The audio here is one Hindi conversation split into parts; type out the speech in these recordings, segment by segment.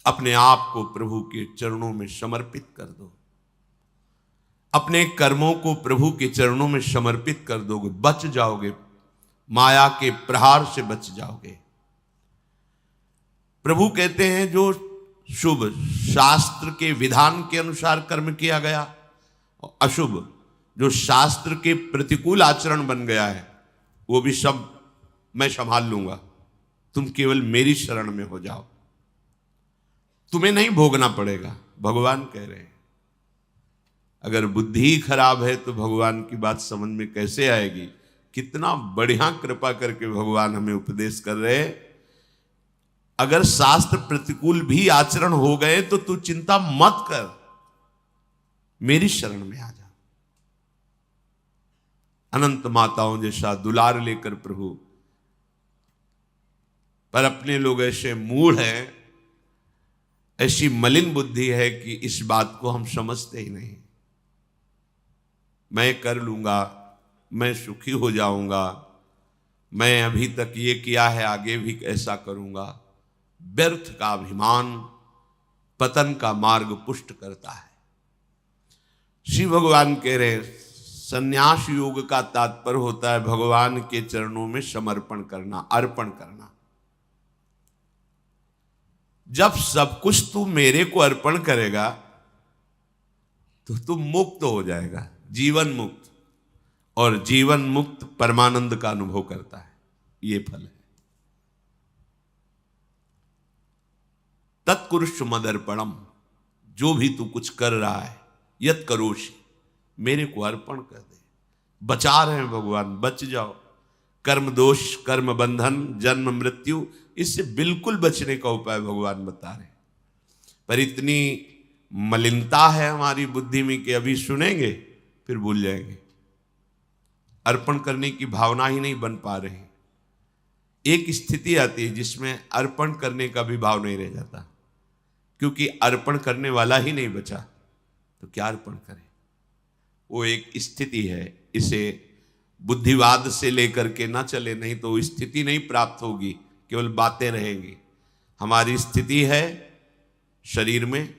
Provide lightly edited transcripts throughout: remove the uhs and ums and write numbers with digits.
अपने आप को प्रभु के चरणों में समर्पित कर दो, अपने कर्मों को प्रभु के चरणों में समर्पित कर दोगे, बच जाओगे, माया के प्रहार से बच जाओगे। प्रभु कहते हैं जो शुभ शास्त्र के विधान के अनुसार कर्म किया गया, और अशुभ जो शास्त्र के प्रतिकूल आचरण बन गया है, वो भी सब मैं संभाल लूंगा, तुम केवल मेरी शरण में हो जाओ, तुम्हें नहीं भोगना पड़ेगा। भगवान कह रहे हैं। अगर बुद्धि ही खराब है तो भगवान की बात समझ में कैसे आएगी। कितना बढ़िया कृपा करके भगवान हमें उपदेश कर रहे हैं। अगर शास्त्र प्रतिकूल भी आचरण हो गए तो तू चिंता मत कर, मेरी शरण में आ जा। अनंत माताओं जैसा दुलार लेकर प्रभु, पर अपने लोग ऐसे मूढ़ हैं, ऐसी मलिन बुद्धि है कि इस बात को हम समझते ही नहीं। मैं कर लूंगा, मैं सुखी हो जाऊंगा, मैं अभी तक ये किया है आगे भी ऐसा करूंगा। व्यर्थ का अभिमान पतन का मार्ग पुष्ट करता है। श्री भगवान कह रहे, संन्यास योग का तात्पर्य होता है भगवान के चरणों में समर्पण करना, अर्पण करना। जब सब कुछ तू मेरे को अर्पण करेगा तो तू मुक्त हो जाएगा, जीवन मुक्त, और जीवन मुक्त परमानंद का अनुभव करता है। ये फल है। तत्कुरुष मदर्पणम, जो भी तू कुछ कर रहा है, यत करोषि, मेरे को अर्पण कर दे। बचा रहे हैं भगवान, बच जाओ। कर्म दोष, कर्म बंधन, जन्म मृत्यु, इससे बिल्कुल बचने का उपाय भगवान बता रहे हैं। पर इतनी मलिनता है हमारी बुद्धि में कि अभी सुनेंगे फिर भूल जाएंगे। अर्पण करने की भावना ही नहीं बन पा रही। एक स्थिति आती है जिसमें अर्पण करने का भी भाव नहीं रह जाता, क्योंकि अर्पण करने वाला ही नहीं बचा तो क्या अर्पण करें। वो एक स्थिति है, इसे बुद्धिवाद से लेकर के ना चले, नहीं तो स्थिति नहीं प्राप्त होगी, केवल बातें रहेंगी। हमारी स्थिति है शरीर में,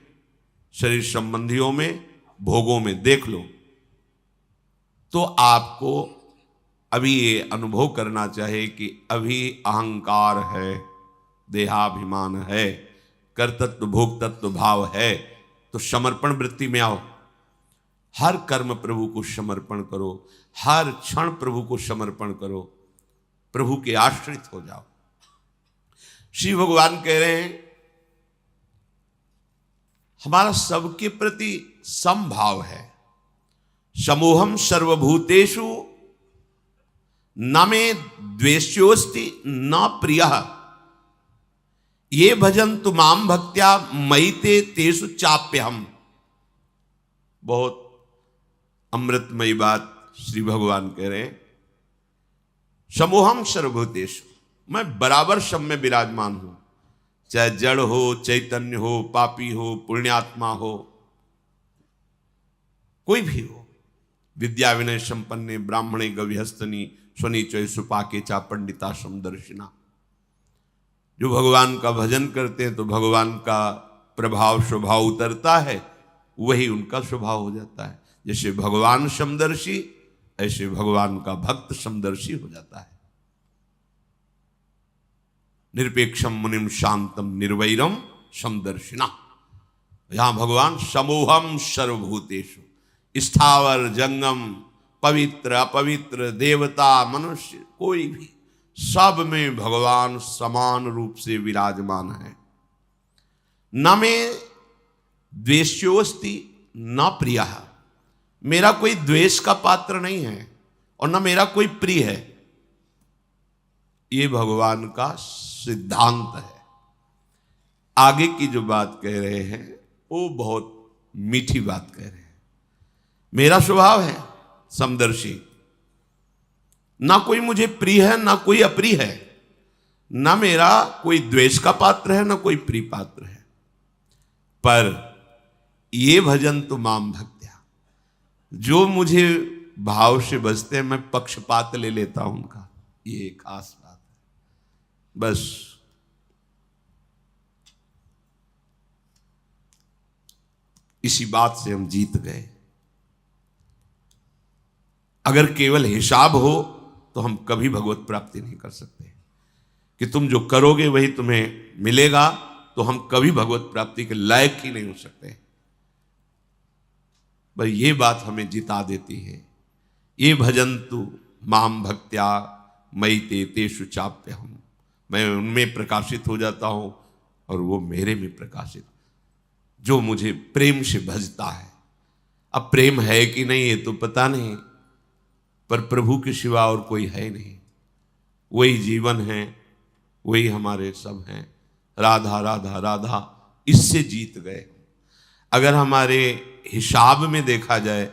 शरीर संबंधियों में, भोगों में। देख लो तो आपको अभी ये अनुभव करना चाहिए कि अभी अहंकार है, देहाभिमान है, कर्तृत्व भोक्तृत्व भाव है, तो समर्पण वृत्ति में आओ। हर कर्म प्रभु को समर्पण करो, हर क्षण प्रभु को समर्पण करो, प्रभु के आश्रित हो जाओ। श्री भगवान कह रहे हैं हमारा सबके प्रति समभाव है। समोहम सर्वभूतेषु न मे द्वेष्योस्ति न प्रियः, ये भजन्तु माम भक्त्या मयि ते तेषु चाप्यहम्। बहुत अमृतमयी बात श्री भगवान कह रहे हैं। समोहम सर्वभूतेषु, मैं बराबर सब में विराजमान हूं, चाहे जड़ हो, चैतन्य हो, पापी हो, पुण्यात्मा हो, कोई भी हो। विद्या विनय संपन्ने ब्राह्मणे गविहस्तनी स्वनीचय सुपाके चा पंडिता समदर्शिना। जो भगवान का भजन करते हैं तो भगवान का प्रभाव स्वभाव उतरता है, वही उनका स्वभाव हो जाता है। जैसे भगवान समदर्शी, ऐसे भगवान का भक्त समदर्शी हो जाता है। निरपेक्षम मुनिम शांतम निर्वैरम समदर्शिना। यहां भगवान समोहम सर्वभूतेषु, स्थावर जंगम, पवित्र अपवित्र, देवता मनुष्य, कोई भी, सब में भगवान समान रूप से विराजमान है। न मे द्वेष्योस्ति न प्रियः, मेरा कोई द्वेष का पात्र नहीं है और न मेरा कोई प्रिय है। ये भगवान का सिद्धांत है। आगे की जो बात कह रहे हैं वो बहुत मीठी बात कह रहे हैं। मेरा स्वभाव है समदर्शी, ना कोई मुझे प्रिय है ना कोई अप्रिय है, ना मेरा कोई द्वेष का पात्र है ना कोई प्रिय पात्र है। पर ये भजन तो माम भक्त्या, जो मुझे भाव से बजते हैं मैं पक्षपात ले लेता हूं उनका। ये खास बात है। बस इसी बात से हम जीत गए। अगर केवल हिसाब हो तो हम कभी भगवत प्राप्ति नहीं कर सकते, कि तुम जो करोगे वही तुम्हें मिलेगा, तो हम कभी भगवत प्राप्ति के लायक ही नहीं हो सकते। पर ये बात हमें जिता देती है। ये भजन्तु माम भक्त्या मयि ते तेषु चाप्यहम्, मैं उनमें प्रकाशित हो जाता हूं और वो मेरे में प्रकाशित, जो मुझे प्रेम से भजता है। अब प्रेम है कि नहीं ये तो पता नहीं, पर प्रभु के सिवा और कोई है नहीं। वही जीवन है, वही हमारे सब हैं। राधा राधा राधा, इससे जीत गए। अगर हमारे हिसाब में देखा जाए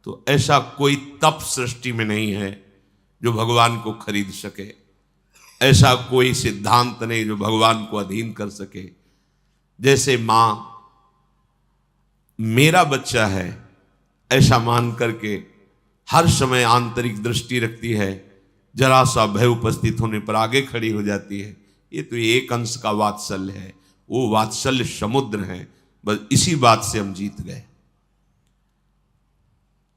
तो ऐसा कोई तप सृष्टि में नहीं है जो भगवान को खरीद सके, ऐसा कोई सिद्धांत नहीं जो भगवान को अधीन कर सके। जैसे मां मेरा बच्चा है ऐसा मान करके हर समय आंतरिक दृष्टि रखती है, जरा सा भय उपस्थित होने पर आगे खड़ी हो जाती है। ये तो एक अंश का वात्सल्य है, वो वात्सल्य समुद्र है। बस इसी बात से हम जीत गए।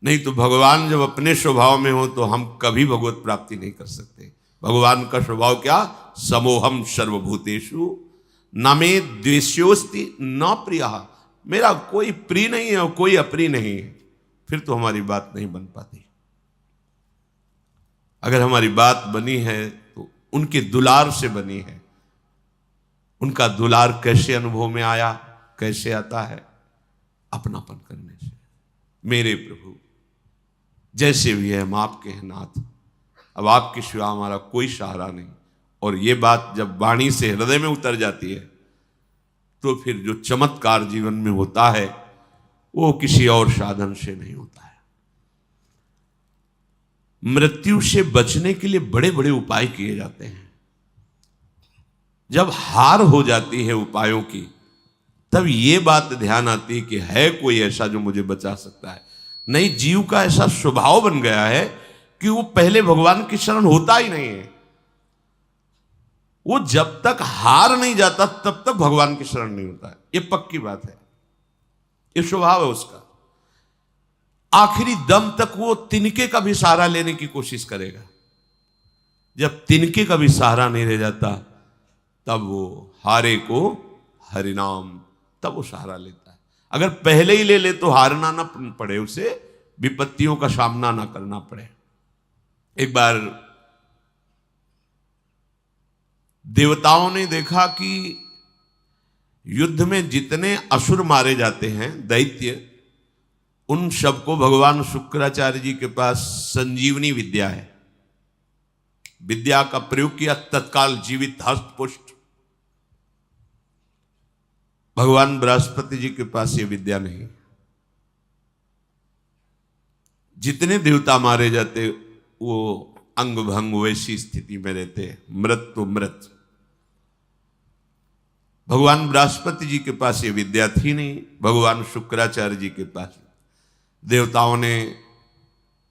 नहीं तो भगवान जब अपने स्वभाव में हो तो हम कभी भगवत प्राप्ति नहीं कर सकते। भगवान का स्वभाव क्या? समोहम सर्वभूतेषु न मे द्वेष्योस्ति न प्रियः, मेरा कोई प्रिय नहीं है और कोई अप्रिय नहीं है। फिर तो हमारी बात नहीं बन पाती। अगर हमारी बात बनी है तो उनके दुलार से बनी है। उनका दुलार कैसे अनुभव में आया, कैसे आता है? अपनापन करने से। मेरे प्रभु जैसे भी है हम आपके हैं नाथ, अब आपके सिवा हमारा कोई सहारा नहीं। और ये बात जब वाणी से हृदय में उतर जाती है तो फिर जो चमत्कार जीवन में होता है वो किसी और साधन से नहीं होता है। मृत्यु से बचने के लिए बड़े बड़े उपाय किए जाते हैं। जब हार हो जाती है उपायों की, तब ये बात ध्यान आती है कि है कोई ऐसा जो मुझे बचा सकता है। नहीं, जीव का ऐसा स्वभाव बन गया है कि वो पहले भगवान की शरण होता ही नहीं है। वो जब तक हार नहीं जाता तब तक भगवान की शरण नहीं होता है। ये पक्की बात है, ये स्वभाव है उसका। आखिरी दम तक वो तिनके का भी सहारा लेने की कोशिश करेगा। जब तिनके का भी सहारा नहीं रह जाता तब वो हारे को हरिनाम, तब वो सहारा लेता है। अगर पहले ही ले ले तो हारना ना पड़े, उसे विपत्तियों का सामना ना करना पड़े। एक बार देवताओं ने देखा कि युद्ध में जितने असुर मारे जाते हैं, दैत्य, उन सबको भगवान शुक्राचार्य जी के पास संजीवनी विद्या है। विद्या का प्रयोग किया, तत्काल जीवित हस्त पुष्ट। भगवान बृहस्पति जी के पास ये विद्या नहीं। जितने देवता मारे जाते वो अंग भंग वैसी स्थिति में रहते, मृत तो मृत। भगवान बृहस्पति जी के पास ये विद्या थी नहीं, भगवान शुक्राचार्य जी के पास। देवताओं ने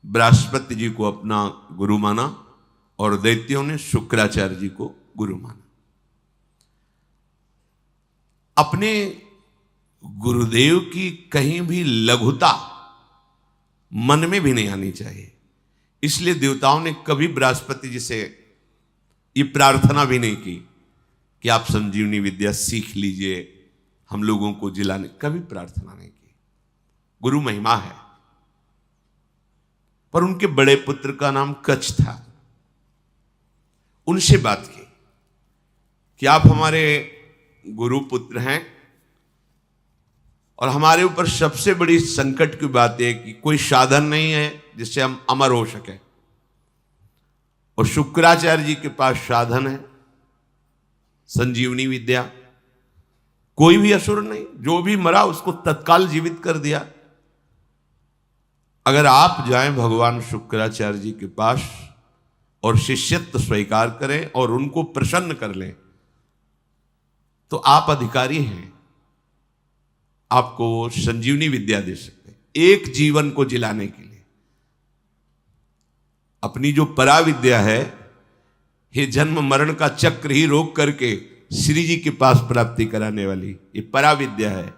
बृहस्पति जी को अपना गुरु माना और दैत्यों ने शुक्राचार्य जी को गुरु माना। अपने गुरुदेव की कहीं भी लघुता मन में भी नहीं आनी चाहिए। इसलिए देवताओं ने कभी बृहस्पति जी से ये प्रार्थना भी नहीं की कि आप संजीवनी विद्या सीख लीजिए, हम लोगों को जिलाने, कभी प्रार्थना नहीं की। गुरु महिमा है। पर उनके बड़े पुत्र का नाम कच्छ था। उनसे बात की कि आप हमारे गुरु पुत्र हैं और हमारे ऊपर सबसे बड़ी संकट की बात है कि कोई साधन नहीं है जिससे हम अमर हो सके। और शुक्राचार्य जी के पास साधन है, संजीवनी विद्या। कोई भी असुर नहीं, जो भी मरा उसको तत्काल जीवित कर दिया। अगर आप जाएं भगवान शुक्राचार्य जी के पास और शिष्यत्व स्वीकार करें और उनको प्रसन्न कर लें तो आप अधिकारी हैं, आपको संजीवनी विद्या दे सकते हैं एक जीवन को जिलाने के लिए। अपनी जो पराविद्या है, ये जन्म मरण का चक्र ही रोक करके श्री जी के पास प्राप्ति कराने वाली ये पराविद्या है।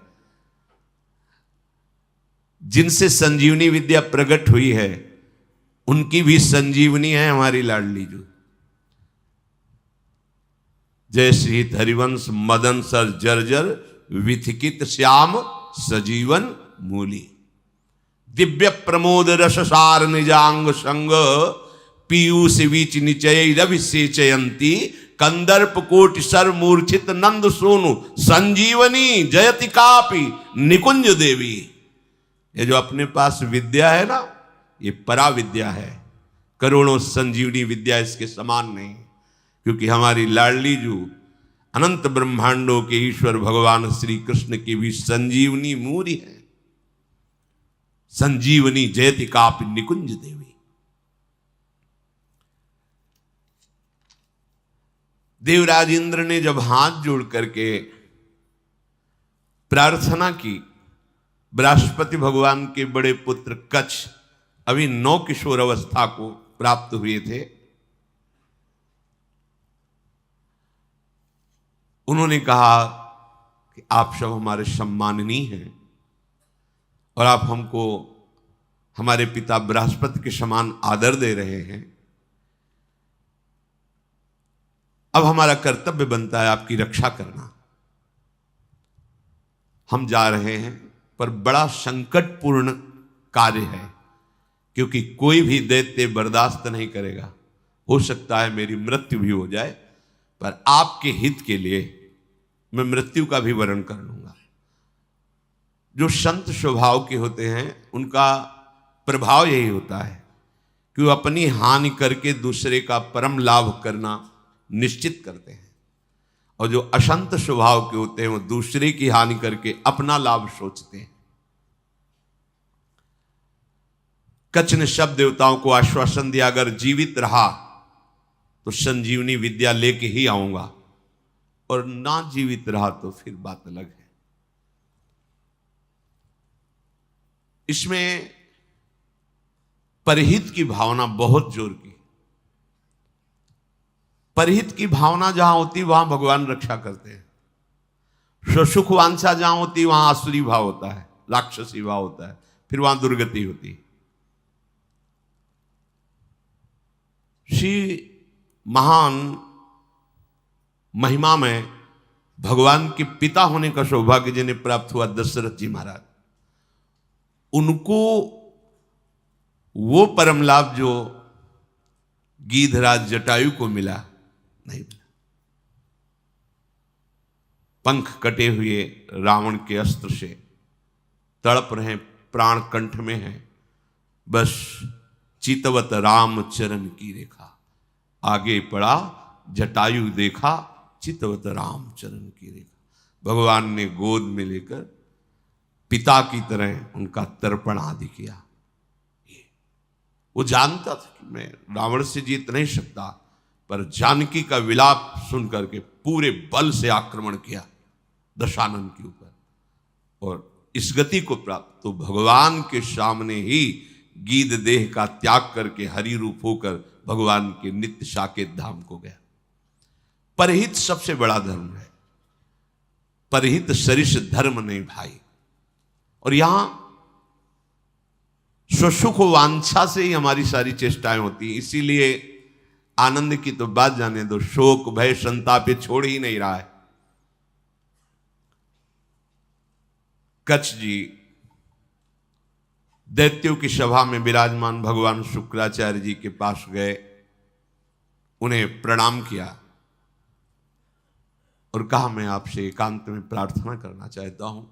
जिनसे संजीवनी विद्या प्रकट हुई है उनकी भी संजीवनी है हमारी लाडली जो। जय श्री हरिवंश मदन सर जर्जर विथिकित श्याम सजीवन मूली। दिव्य प्रमोद रससार निजांग संग पीयूष बीच निचय रविसेचयंती कंदर्प कोटि सर मूर्छित नंद सोनु संजीवनी जयति कापि निकुंज देवी। ये जो अपने पास विद्या है ना, ये परा विद्या है, करोड़ों संजीवनी विद्या इसके समान नहीं। क्योंकि हमारी लाडली जो अनंत ब्रह्मांडों के ईश्वर भगवान श्री कृष्ण की भी संजीवनी मूरी है। संजीवनी जयति कापि निकुंज देवी। देवराज इंद्र ने जब हाथ जोड़ करके प्रार्थना की, बृहस्पति भगवान के बड़े पुत्र कच्छ अभी 9 किशोर अवस्था को प्राप्त हुए थे, उन्होंने कहा कि आप सब हमारे सम्माननीय हैं और आप हमको हमारे पिता बृहस्पति के समान आदर दे रहे हैं। अब हमारा कर्तव्य बनता है आपकी रक्षा करना। हम जा रहे हैं पर बड़ा संकटपूर्ण कार्य है, क्योंकि कोई भी दैत्य बर्दाश्त नहीं करेगा। हो सकता है मेरी मृत्यु भी हो जाए, पर आपके हित के लिए मैं मृत्यु का भी वरण कर लूंगा। जो संत स्वभाव के होते हैं उनका प्रभाव यही होता है कि वो अपनी हानि करके दूसरे का परम लाभ करना निश्चित करते हैं, और जो अशंत स्वभाव के होते हैं वो दूसरे की हानि करके अपना लाभ सोचते हैं। कच्छ ने सब देवताओं को आश्वासन दिया, अगर जीवित रहा तो संजीवनी विद्या लेके ही आऊंगा, और ना जीवित रहा तो फिर बात अलग है। इसमें परहित की भावना बहुत जोर की। परहित की भावना जहां होती वहां भगवान रक्षा करते हैं। स्वसुख वांछा जहां होती वहां आसुरी भाव होता है, राक्षसी भाव होता है, फिर वहां दुर्गति होती है। श्री महान महिमा में भगवान के पिता होने का सौभाग्य जिन्हें प्राप्त हुआ दशरथ जी महाराज, उनको वो परम लाभ जो गीधराज जटायु को मिला नहीं मिला। पंख कटे हुए रावण के अस्त्र से तड़प रहे, प्राण कंठ में है, बस चितवत राम चरण की रेखा। आगे पड़ा जटायु देखा, चितवत राम चरण की रेखा। भगवान ने गोद में लेकर पिता की तरह उनका तर्पण आदि किया। वो जानता था कि मैं रावण से जीत नहीं सकता, पर जानकी का विलाप सुन करके पूरे बल से आक्रमण किया दशानन के ऊपर, और इस गति को प्राप्त तो भगवान के सामने ही गीध देह का त्याग करके हरि रूप होकर भगवान के नित्य साकेत धाम को गया। परहित सबसे बड़ा धर्म है, परहित सरिष धर्म नहीं भाई। और यहां स्वसुख वांछा से ही हमारी सारी चेष्टाएं होती, इसीलिए आनंद की तो बात जाने दो, शोक भय संताप ये छोड़ ही नहीं रहा है। कच्छ जी दैत्यों की सभा में विराजमान भगवान शुक्राचार्य जी के पास गए, उन्हें प्रणाम किया और कहा मैं आपसे एकांत में प्रार्थना करना चाहता हूं।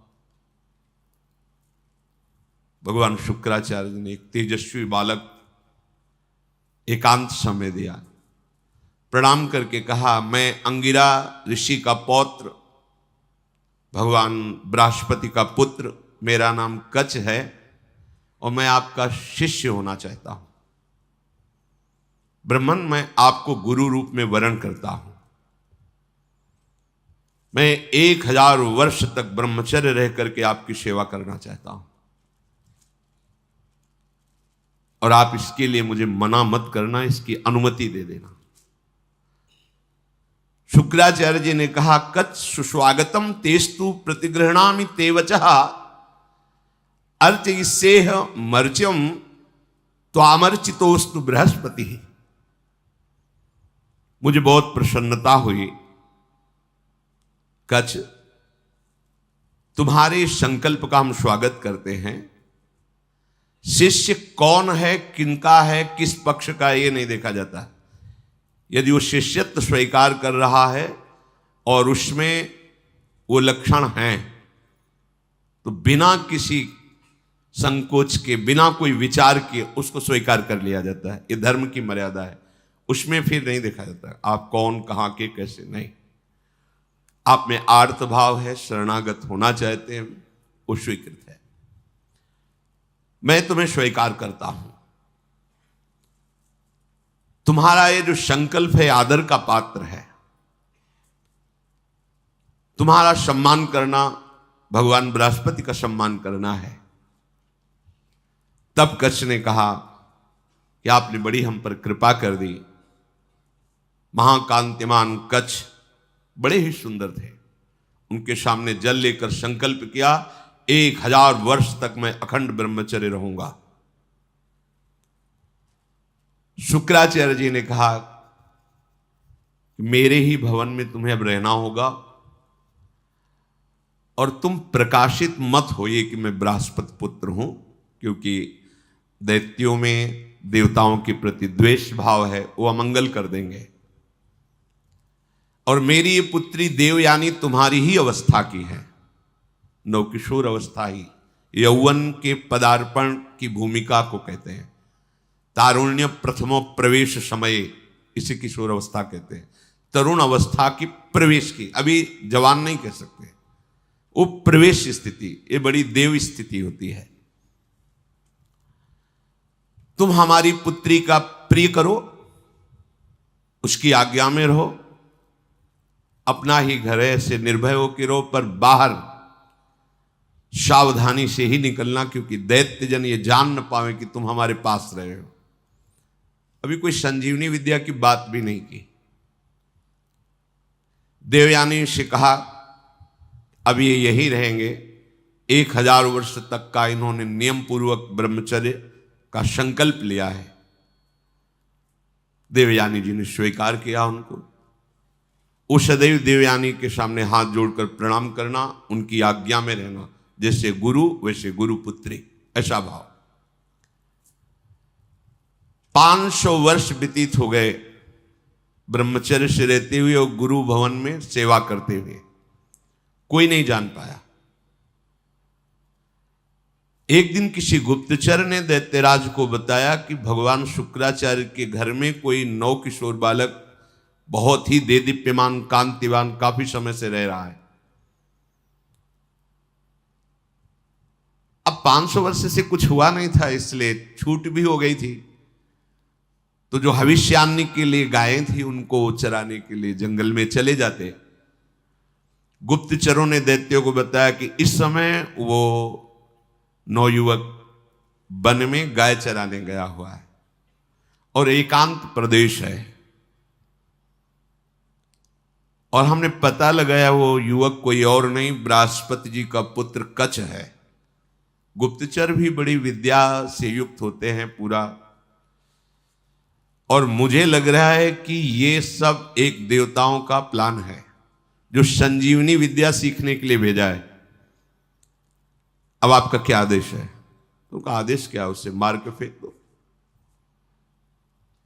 भगवान शुक्राचार्य जी ने एक तेजस्वी बालक एकांत समय दिया, प्रणाम करके कहा मैं अंगिरा ऋषि का पौत्र, भगवान बृहस्पति का पुत्र, मेरा नाम कच्छ है और मैं आपका शिष्य होना चाहता हूं। ब्रह्मन, मैं आपको गुरु रूप में वरण करता हूं। मैं 1000 वर्ष तक ब्रह्मचर्य रह करके आपकी सेवा करना चाहता हूं, और आप इसके लिए मुझे मना मत करना, इसकी अनुमति दे देना। शुक्राचार्य जी ने कहा कच्छ सुस्वागतम तेस्तु प्रतिगृहणामि ते वचः। अर्चयिष्येह मर्च्यम त्वामर्चितोस्तु बृहस्पति। मुझे बहुत प्रसन्नता हुई। कच्छ, तुम्हारे संकल्प का हम स्वागत करते हैं। शिष्य कौन है, किनका है, किस पक्ष का, ये नहीं देखा जाता। यदि वो शिष्यत्व स्वीकार कर रहा है और उसमें वो लक्षण हैं तो बिना किसी संकोच के, बिना कोई विचार के उसको स्वीकार कर लिया जाता है। ये धर्म की मर्यादा है। उसमें फिर नहीं देखा जाता आप कौन, कहां के, कैसे, नहीं। आप में आर्त भाव है, शरणागत होना चाहते हैं, वो स्वीकृत है। मैं तुम्हें स्वीकार करता हूं। तुम्हारा ये जो संकल्प है आदर का पात्र है। तुम्हारा सम्मान करना, भगवान बृहस्पति का सम्मान करना है। तब कच्छ ने कहा कि आपने बड़ी हम पर कृपा कर दी। महाकांतिमान कच्छ बड़े ही सुंदर थे। उनके सामने जल लेकर संकल्प किया, 1000 वर्ष तक मैं अखंड ब्रह्मचर्य रहूंगा। शुक्राचार्य जी ने कहा, मेरे ही भवन में तुम्हें अब रहना होगा और तुम प्रकाशित मत होइए कि मैं बृहस्पति पुत्र हूं, क्योंकि दैत्यों में देवताओं के प्रति द्वेष भाव है, वो अमंगल कर देंगे। और मेरी ये पुत्री देवयानी तुम्हारी ही अवस्था की है, नवकिशोर अवस्था ही, यौवन के पदार्पण की भूमिका को कहते हैं। तारुण्य प्रथमो प्रवेश समय, इसे किशोर अवस्था कहते हैं। तरुण अवस्था की प्रवेश की, अभी जवान नहीं कह सकते, वो प्रवेश स्थिति, ये बड़ी देव स्थिति होती है। तुम हमारी पुत्री का प्रिय करो, उसकी आज्ञा में रहो, अपना ही घर है, ऐसे निर्भय होकर रहो, पर बाहर सावधानी से ही निकलना, क्योंकि दैत्यजन ये जान न पावे कि तुम हमारे पास रहे हो। अभी कोई संजीवनी विद्या की बात भी नहीं की। देवयानी से कहा अब ये यही रहेंगे। 1000 वर्ष तक का इन्होंने नियम पूर्वक ब्रह्मचर्य का संकल्प लिया है। देवयानी जी ने स्वीकार किया उनको। वो सदैव देवयानी के सामने हाथ जोड़कर प्रणाम करना, उनकी आज्ञा में रहना, जैसे गुरु वैसे गुरु पुत्री, ऐसा भाव। 500 वर्ष व्यतीत हो गए ब्रह्मचर्य से रहते हुए और गुरु भवन में सेवा करते हुए, कोई नहीं जान पाया। एक दिन किसी गुप्तचर ने दैत्यराज को बताया कि भगवान शुक्राचार्य के घर में कोई नवकिशोर बालक बहुत ही देदीप्यमान, कांतिवान, काफी समय से रह रहा है। अब 500 वर्ष से कुछ हुआ नहीं था, इसलिए छूट भी हो गई थी। तो जो भविष्यान्नी के लिए गायें थी, उनको चराने के लिए जंगल में चले जाते। गुप्तचरों ने दैत्यों को बताया कि इस समय वो नवयुवक वन में गाय चराने गया हुआ है और एकांत प्रदेश है, और हमने पता लगाया वो युवक कोई और नहीं, बृहस्पति जी का पुत्र कच्छ है। गुप्तचर भी बड़ी विद्या से युक्त होते हैं पूरा, और मुझे लग रहा है कि ये सब एक देवताओं का प्लान है जो संजीवनी विद्या सीखने के लिए भेजा है। अब आपका क्या आदेश है? उनका आदेश क्या, उसे मार के फेंक दो,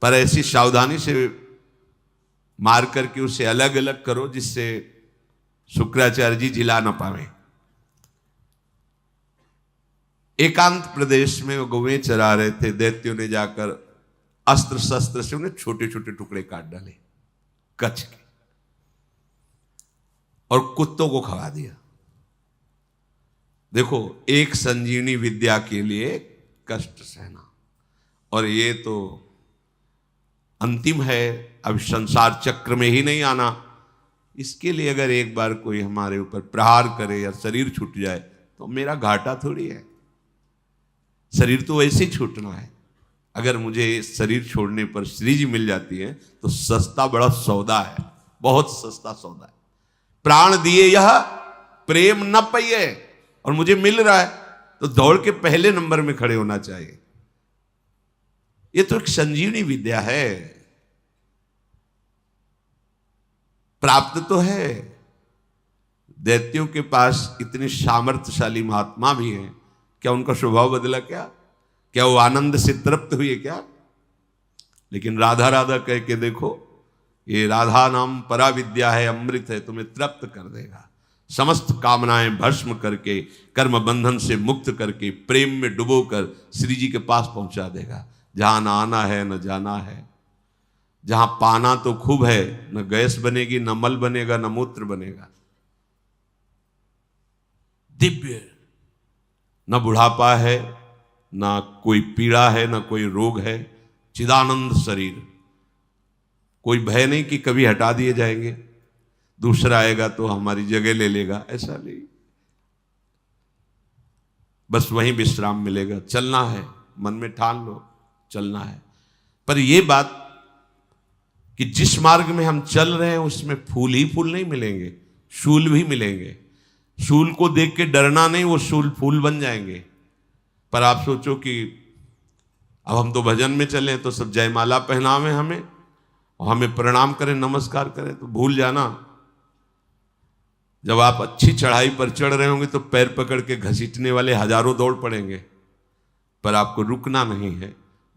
पर ऐसी सावधानी से मार करके उसे अलग अलग करो जिससे शुक्राचार्य जी जिला ना पावे। एकांत प्रदेश में वो गौएं चरा रहे थे। दैत्यों ने जाकर अस्त्र शस्त्र से उन्हें छोटे छोटे टुकड़े काट डाले कच्छ के और कुत्तों को खवा दिया। देखो, एक संजीवनी विद्या के लिए कष्ट सहना, और ये तो अंतिम है, अब संसार चक्र में ही नहीं आना। इसके लिए अगर एक बार कोई हमारे ऊपर प्रहार करे या शरीर छूट जाए तो मेरा घाटा थोड़ी है। शरीर तो वैसे ही छूटना है। अगर मुझे शरीर छोड़ने पर श्री जी मिल जाती है तो सस्ता बड़ा सौदा है, बहुत सस्ता सौदा है। प्राण दिए यह प्रेम न पाइए, और मुझे मिल रहा है। तो दौड़ के पहले नंबर में खड़े होना चाहिए। ये तो एक संजीवनी विद्या है, प्राप्त तो है। दैत्यों के पास इतने सामर्थ्यशाली महात्मा भी हैं, क्या उनका स्वभाव बदला? क्या वो आनंद से तृप्त हुए क्या? लेकिन राधा राधा कह के देखो, ये राधा नाम परा विद्या है, अमृत है, तुम्हें तृप्त कर देगा। समस्त कामनाएं भस्म करके, कर्म बंधन से मुक्त करके, प्रेम में डुबोकर श्री जी के पास पहुंचा देगा। जहां न आना है न जाना है, जहां पाना तो खूब है, न गैस बनेगी, न मल बनेगा, न मूत्र बनेगा। दिव्य, न बुढ़ापा है, न कोई पीड़ा है, न कोई रोग है, चिदानंद शरीर। कोई भय नहीं कि कभी हटा दिए जाएंगे, दूसरा आएगा तो हमारी जगह ले लेगा, ऐसा नहीं। बस वहीं विश्राम मिलेगा। चलना है, मन में ठान लो, चलना है। पर यह बात कि जिस मार्ग में हम चल रहे हैं उसमें फूल ही फूल नहीं मिलेंगे, शूल भी मिलेंगे। शूल को देख के डरना नहीं, वो शूल फूल बन जाएंगे। पर आप सोचो कि अब हम तो भजन में चले तो सब जयमाला पहनावे हमें और हमें प्रणाम करें, नमस्कार करें, तो भूल जाना जब आप अच्छी चढ़ाई पर चढ़ रहे होंगे तो पैर पकड़ के घसीटने वाले हजारों दौड़ पड़ेंगे, पर आपको रुकना नहीं है।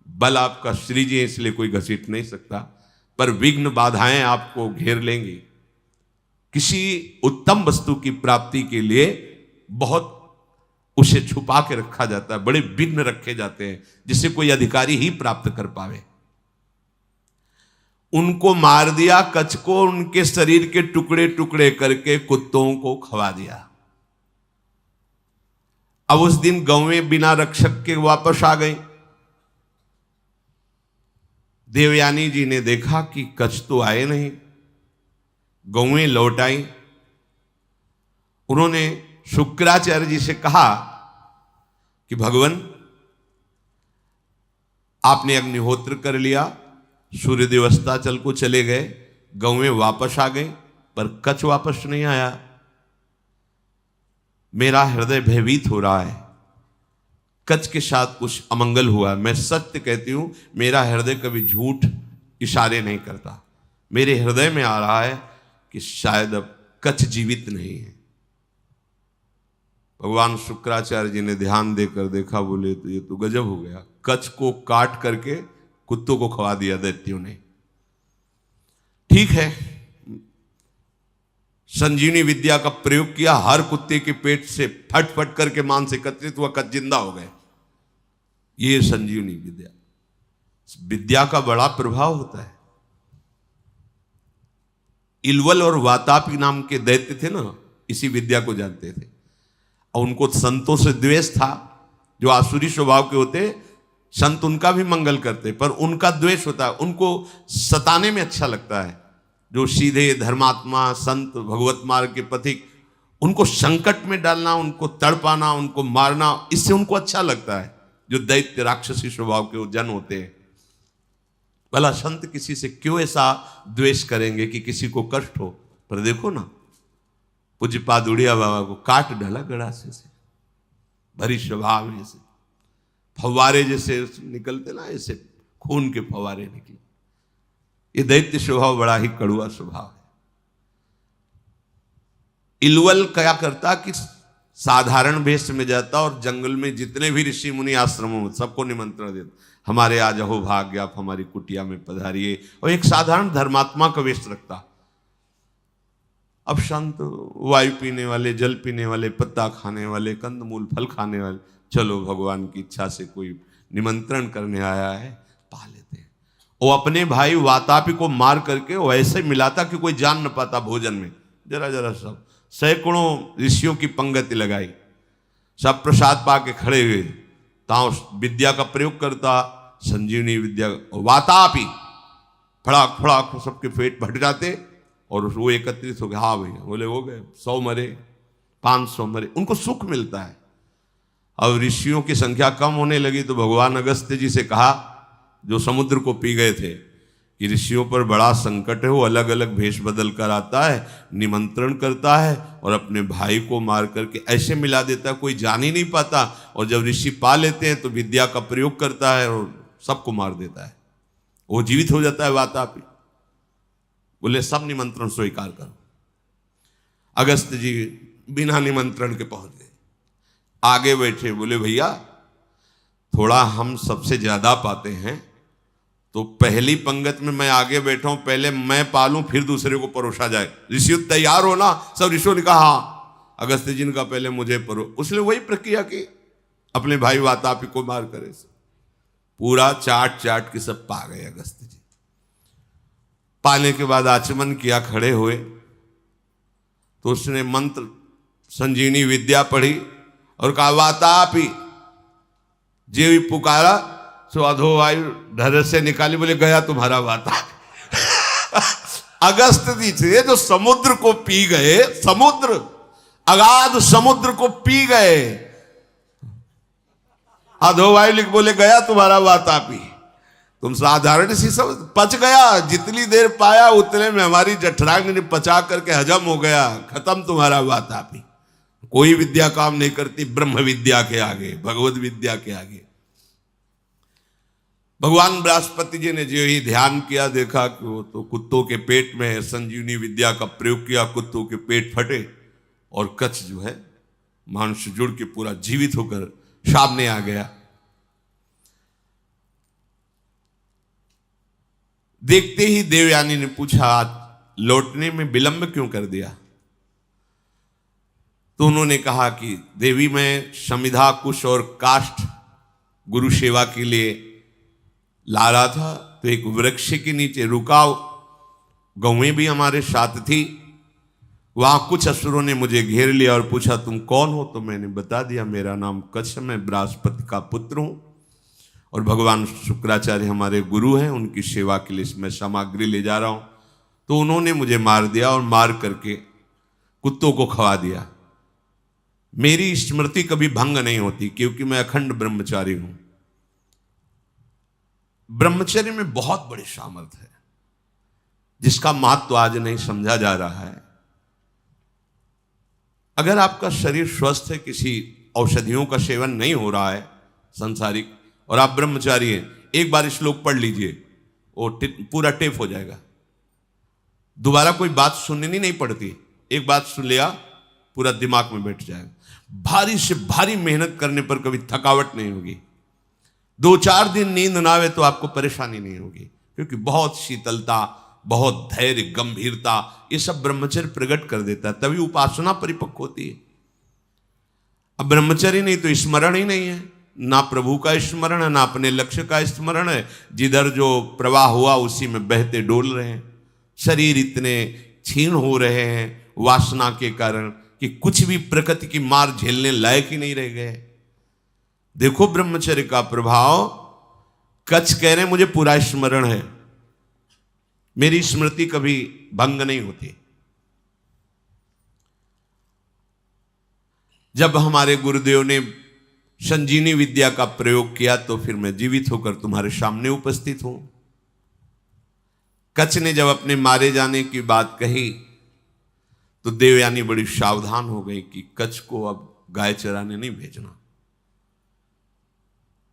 बल आपका श्री जी है, इसलिए कोई घसीट नहीं सकता, पर विघ्न बाधाएं आपको घेर लेंगी। किसी उत्तम वस्तु की प्राप्ति के लिए बहुत उसे छुपा के रखा जाता है, बड़े विघ्न रखे जाते हैं जिसे कोई अधिकारी ही प्राप्त कर पावे। उनको मार दिया, कच्छ को, उनके शरीर के टुकड़े टुकड़े करके कुत्तों को खवा दिया। अब उस दिन गौवें बिना रक्षक के वापस आ गई। देवयानी जी ने देखा कि कच्छ तो आए नहीं, गौवें लौट आई। उन्होंने शुक्राचार्य जी से कहा कि भगवान, आपने अग्निहोत्र कर लिया, सूर्यदेव अस्ताचल को चले गए, गौवें वापस आ गई, पर कच्छ वापस नहीं आया। मेरा हृदय भयभीत हो रहा है, कच्छ के साथ कुछ अमंगल हुआ। मैं सत्य कहती हूं, मेरा हृदय कभी झूठ इशारे नहीं करता। मेरे हृदय में आ रहा है कि शायद अब कच्छ जीवित नहीं है। भगवान शुक्राचार्य जी ने ध्यान देकर देखा, बोले तो ये तो गजब हो गया, कच्छ को काट करके कुत्तों को खवा दिया दैत्यों ने। ठीक है, संजीवनी विद्या का प्रयोग किया, हर कुत्ते के पेट से फट फट करके मांस एकत्रित हुआ, कच्छ जिंदा हो गए। ये संजीवनी विद्या, विद्या का बड़ा प्रभाव होता है। इलवल और वातापी नाम के दैत्य थे ना, इसी विद्या को जानते थे, और उनको संतों से द्वेष था। जो आसुरी स्वभाव के होते, संत उनका भी मंगल करते, पर उनका द्वेष होता है, उनको सताने में अच्छा लगता है। जो सीधे धर्मात्मा संत भगवत मार्ग के पथिक, उनको संकट में डालना, उनको तड़पाना, उनको मारना, इससे उनको अच्छा लगता है। जो दैत्य राक्षसी स्वभाव के जन होते हैं, भला संत किसी से क्यों ऐसा द्वेष करेंगे कि किसी को कष्ट हो? पर देखो ना, पूज्यपाद उड़िया बाबा को काट डाला गड़ासे से, भरी स्वभाव जैसे फव्वारे जैसे निकलते ना, ऐसे खून के फव्वारे निकले। ये दैत्य स्वभाव बड़ा ही कड़ुआ स्वभाव है। इलवल क्या करता कि साधारण वेश में जाता और जंगल में जितने भी ऋषि मुनि आश्रमों में सबको निमंत्रण देता, हमारे आज अहो भाग्य, आप हमारी कुटिया में पधारिए, और एक साधारण धर्मात्मा का वेश रखता। अब संत वायु पीने वाले, जल पीने वाले, पत्ता खाने वाले, कंदमूल फल खाने वाले, चलो भगवान की इच्छा से कोई निमंत्रण करने आया है, पा लेते हैं। वो अपने भाई वातापी को मार करके वो ऐसे मिलाता कि कोई जान न पाता भोजन में। जरा जरा सब सैकड़ों ऋषियों की पंगति लगाई, सब प्रसाद पा के खड़े हुए, ताओ विद्या का प्रयोग करता, संजीवनी विद्या। वातापी फड़ाक फड़ाक सबके पेट भट जाते और वो एकत्रित हो गए। हाँ भैया, बोले हो गए, 100 मरे, 500 मरे, उनको सुख मिलता है। अब ऋषियों की संख्या कम होने लगी तो भगवान अगस्त्य जी से कहा, जो समुद्र को पी गए थे, कि ऋषियों पर बड़ा संकट है, वो अलग अलग भेष बदल कर आता है, निमंत्रण करता है और अपने भाई को मार करके ऐसे मिला देता है कोई जान ही नहीं पाता। और जब ऋषि पा लेते हैं तो विद्या का प्रयोग करता है और सबको मार देता है, वो जीवित हो जाता है वातापी। बोले सब निमंत्रण स्वीकार करो। अगस्त जी बिना निमंत्रण के पहुंच गए, आगे बैठे। बोले भैया थोड़ा हम सबसे ज्यादा पाते हैं, तो पहली पंगत में मैं आगे बैठा हूं, पहले मैं पालूं फिर दूसरे को परोसा जाए। ऋषि तैयार हो ना? सब ऋषियों ने कहा हाँ। अगस्त जी ने कहा पहले मुझे परो। उसने वही प्रक्रिया की, अपने भाई वातापी को मार करे पूरा चाट चाट के सब पा गए अगस्त जी। पाने के बाद आचमन किया, खड़े हुए तो उसने मंत्र संजीवनी विद्या पढ़ी और कहा वातापी, जे भी पुकारा सो अधोवायु ढर से निकाली। बोले गया तुम्हारा वातापी। अगस्त जी थे जो समुद्र को पी गए, समुद्र अगाध समुद्र को पी गए। अधोवायु लिख बोले गया तुम्हारा वातापी। तुम साधारण सी सब पच गया, जितनी देर पाया उतने में हमारी जठराग्नि ने पचा करके हजम हो गया, खत्म तुम्हारा वातापी। कोई विद्या काम नहीं करती ब्रह्म विद्या के आगे, भगवत विद्या के आगे। भगवान बृहस्पति जी ने जो ही ध्यान किया, देखा कि वो तो कुत्तों के पेट में है, संजीवनी विद्या का प्रयोग किया, कुत्तों के पेट फटे और कच्छ जो है मांस जुड़ के पूरा जीवित होकर सामने आ गया। देखते ही देवयानी ने पूछा लौटने में विलंब क्यों कर दिया? तो उन्होंने कहा कि देवी मैं समिधा कुश और काष्ठ गुरु सेवा के लिए ला रहा था, तो एक वृक्ष के नीचे रुका, गौएं भी हमारे साथ थी। वहां कुछ असुरों ने मुझे घेर लिया और पूछा तुम कौन हो? तो मैंने बता दिया मेरा नाम कच्छ, मैं बृहस्पति का पुत्र हूं और भगवान शुक्राचार्य हमारे गुरु हैं, उनकी सेवा के लिए मैं सामग्री ले जा रहा हूं। तो उन्होंने मुझे मार दिया और मार करके कुत्तों को खवा दिया। मेरी स्मृति कभी भंग नहीं होती क्योंकि मैं अखंड ब्रह्मचारी हूं। ब्रह्मचर्य में बहुत बड़ी सामर्थ्य है जिसका महत्व आज नहीं समझा जा रहा है। अगर आपका शरीर स्वस्थ है, किसी औषधियों का सेवन नहीं हो रहा है संसारिक, और आप ब्रह्मचारी हैं, एक बार श्लोक पढ़ लीजिए, वो पूरा टेप हो जाएगा। दोबारा कोई बात सुननी नहीं पड़ती, एक बात सुन लिया पूरा दिमाग में बैठ जाएगा। भारी से भारी मेहनत करने पर कभी थकावट नहीं होगी। 2-4 दिन नींद ना आवे तो आपको परेशानी नहीं होगी, क्योंकि बहुत शीतलता, बहुत धैर्य, गंभीरता, ये सब ब्रह्मचर्य प्रकट कर देता है, तभी उपासना परिपक्व होती है। अब ब्रह्मचर्य नहीं तो स्मरण ही नहीं है, ना प्रभु का स्मरण है, ना अपने लक्ष्य का स्मरण है। जिधर जो प्रवाह हुआ उसी में बहते डोल रहे हैं। शरीर इतने क्षीण हो रहे हैं वासना के कारण कि कुछ भी प्रकृति की मार झेलने लायक ही नहीं रह गए। देखो ब्रह्मचर्य का प्रभाव। कच्छ कह रहे हैं मुझे पूरा स्मरण है, मेरी स्मृति कभी भंग नहीं होती। जब हमारे गुरुदेव ने संजीवनी विद्या का प्रयोग किया तो फिर मैं जीवित होकर तुम्हारे सामने उपस्थित हूं। कच्छ ने जब अपने मारे जाने की बात कही तो देवयानी बड़ी सावधान हो गई कि कच्छ को अब गाय चराने नहीं भेजना।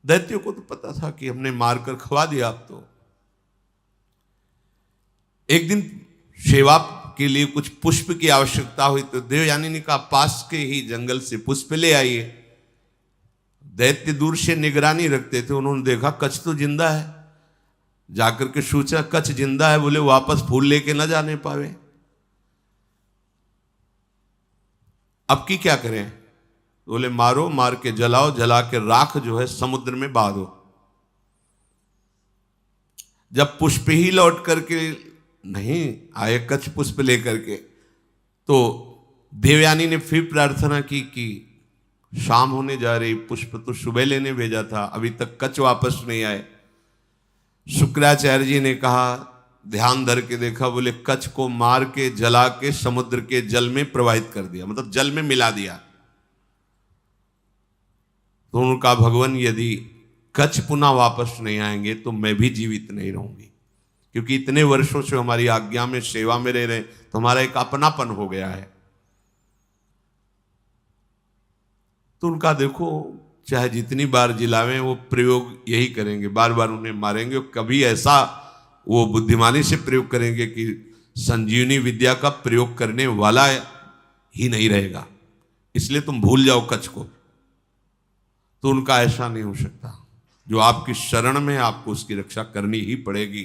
दैत्यों को तो पता था कि हमने मारकर खवा दिया। अब तो एक दिन सेवा के लिए कुछ पुष्प की आवश्यकता हुई तो देवयानी ने कहा पास के ही जंगल से पुष्प ले आइए। दैत्य दूर से निगरानी रखते थे, उन्होंने देखा कच्छ तो जिंदा है, जाकर के सोचा कच्छ जिंदा है, बोले वापस फूल लेके ना जाने पावे, अब की क्या करें? बोले मारो, मार के जलाओ, जला के राख जो है समुद्र में बहा दो। जब पुष्प ही लौट करके नहीं आए कच्छ पुष्प लेकर के, तो देवयानी ने फिर प्रार्थना की कि शाम होने जा रही, पुष्प तो सुबह लेने भेजा था, अभी तक कच्छ वापस नहीं आए। शुक्राचार्य जी ने कहा, ध्यान धर के देखा, बोले कच्छ को मार के जला के समुद्र के जल में प्रवाहित कर दिया, मतलब जल में मिला दिया। तो उनका भगवान यदि कच्छ पुनः वापस नहीं आएंगे तो मैं भी जीवित नहीं रहूंगी, क्योंकि इतने वर्षों से हमारी आज्ञा में सेवा में रह रहे हैं, तो हमारा एक अपनापन हो गया है। तो उनका देखो, चाहे जितनी बार जिलावें वो प्रयोग यही करेंगे, बार बार उन्हें मारेंगे। कभी ऐसा वो बुद्धिमानी से प्रयोग करेंगे कि संजीवनी विद्या का प्रयोग करने वाला ही नहीं रहेगा, इसलिए तुम भूल जाओ कच्छ को। तो उनका ऐसा नहीं हो सकता। जो आपकी शरण में, आपको उसकी रक्षा करनी ही पड़ेगी।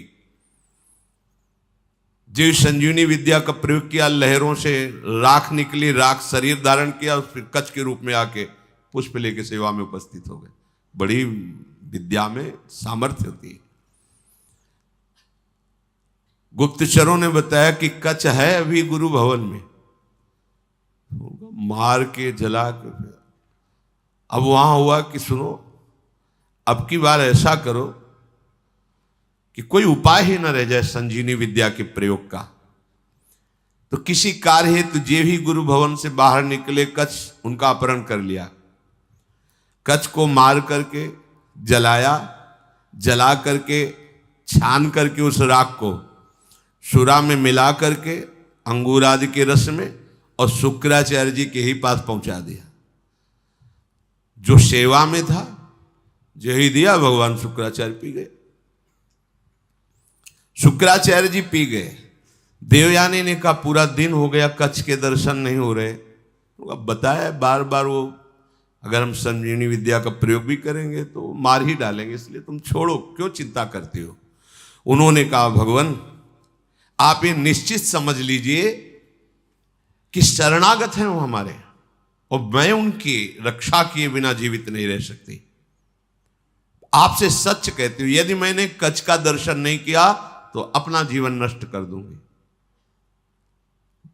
जो संजीवनी विद्या का प्रयोग किया, लहरों से राख निकली, राख शरीर धारण किया, फिर कच्छ के रूप में आके पुष्प लेके सेवा में उपस्थित हो गए। बड़ी विद्या में सामर्थ्य होती है। गुप्तचरों ने बताया कि कच्छ है अभी गुरु भवन में, मार के जला के। अब वहां हुआ कि सुनो, अब की बार ऐसा करो कि कोई उपाय ही न रह जाए संजीवनी विद्या के प्रयोग का। तो किसी कार्य हेतु जे भी गुरु भवन से बाहर निकले, कच्छ उनका अपहरण कर लिया। कच्छ को मार करके जलाया, जला करके छान करके उस राख को सुरा में मिला करके अंगूर आदि के रस में और शुक्राचार्य जी के ही पास पहुंचा दिया। जो सेवा में था, जो ही दिया, भगवान शुक्राचार्य पी गए। शुक्राचार्य जी पी गए। देवयानी ने कहा पूरा दिन हो गया, कच्छ के दर्शन नहीं हो रहे। अब बताया बार बार, वो अगर हम संजीवनी विद्या का प्रयोग भी करेंगे तो मार ही डालेंगे, इसलिए तुम छोड़ो, क्यों चिंता करते हो। उन्होंने कहा भगवान आप ये निश्चित समझ लीजिए कि शरणागत हैं वो हमारे, और मैं उनकी रक्षा किए बिना जीवित नहीं रह सकती। आपसे सच कहती हूं, यदि मैंने कच्छ का दर्शन नहीं किया तो अपना जीवन नष्ट कर दूंगी।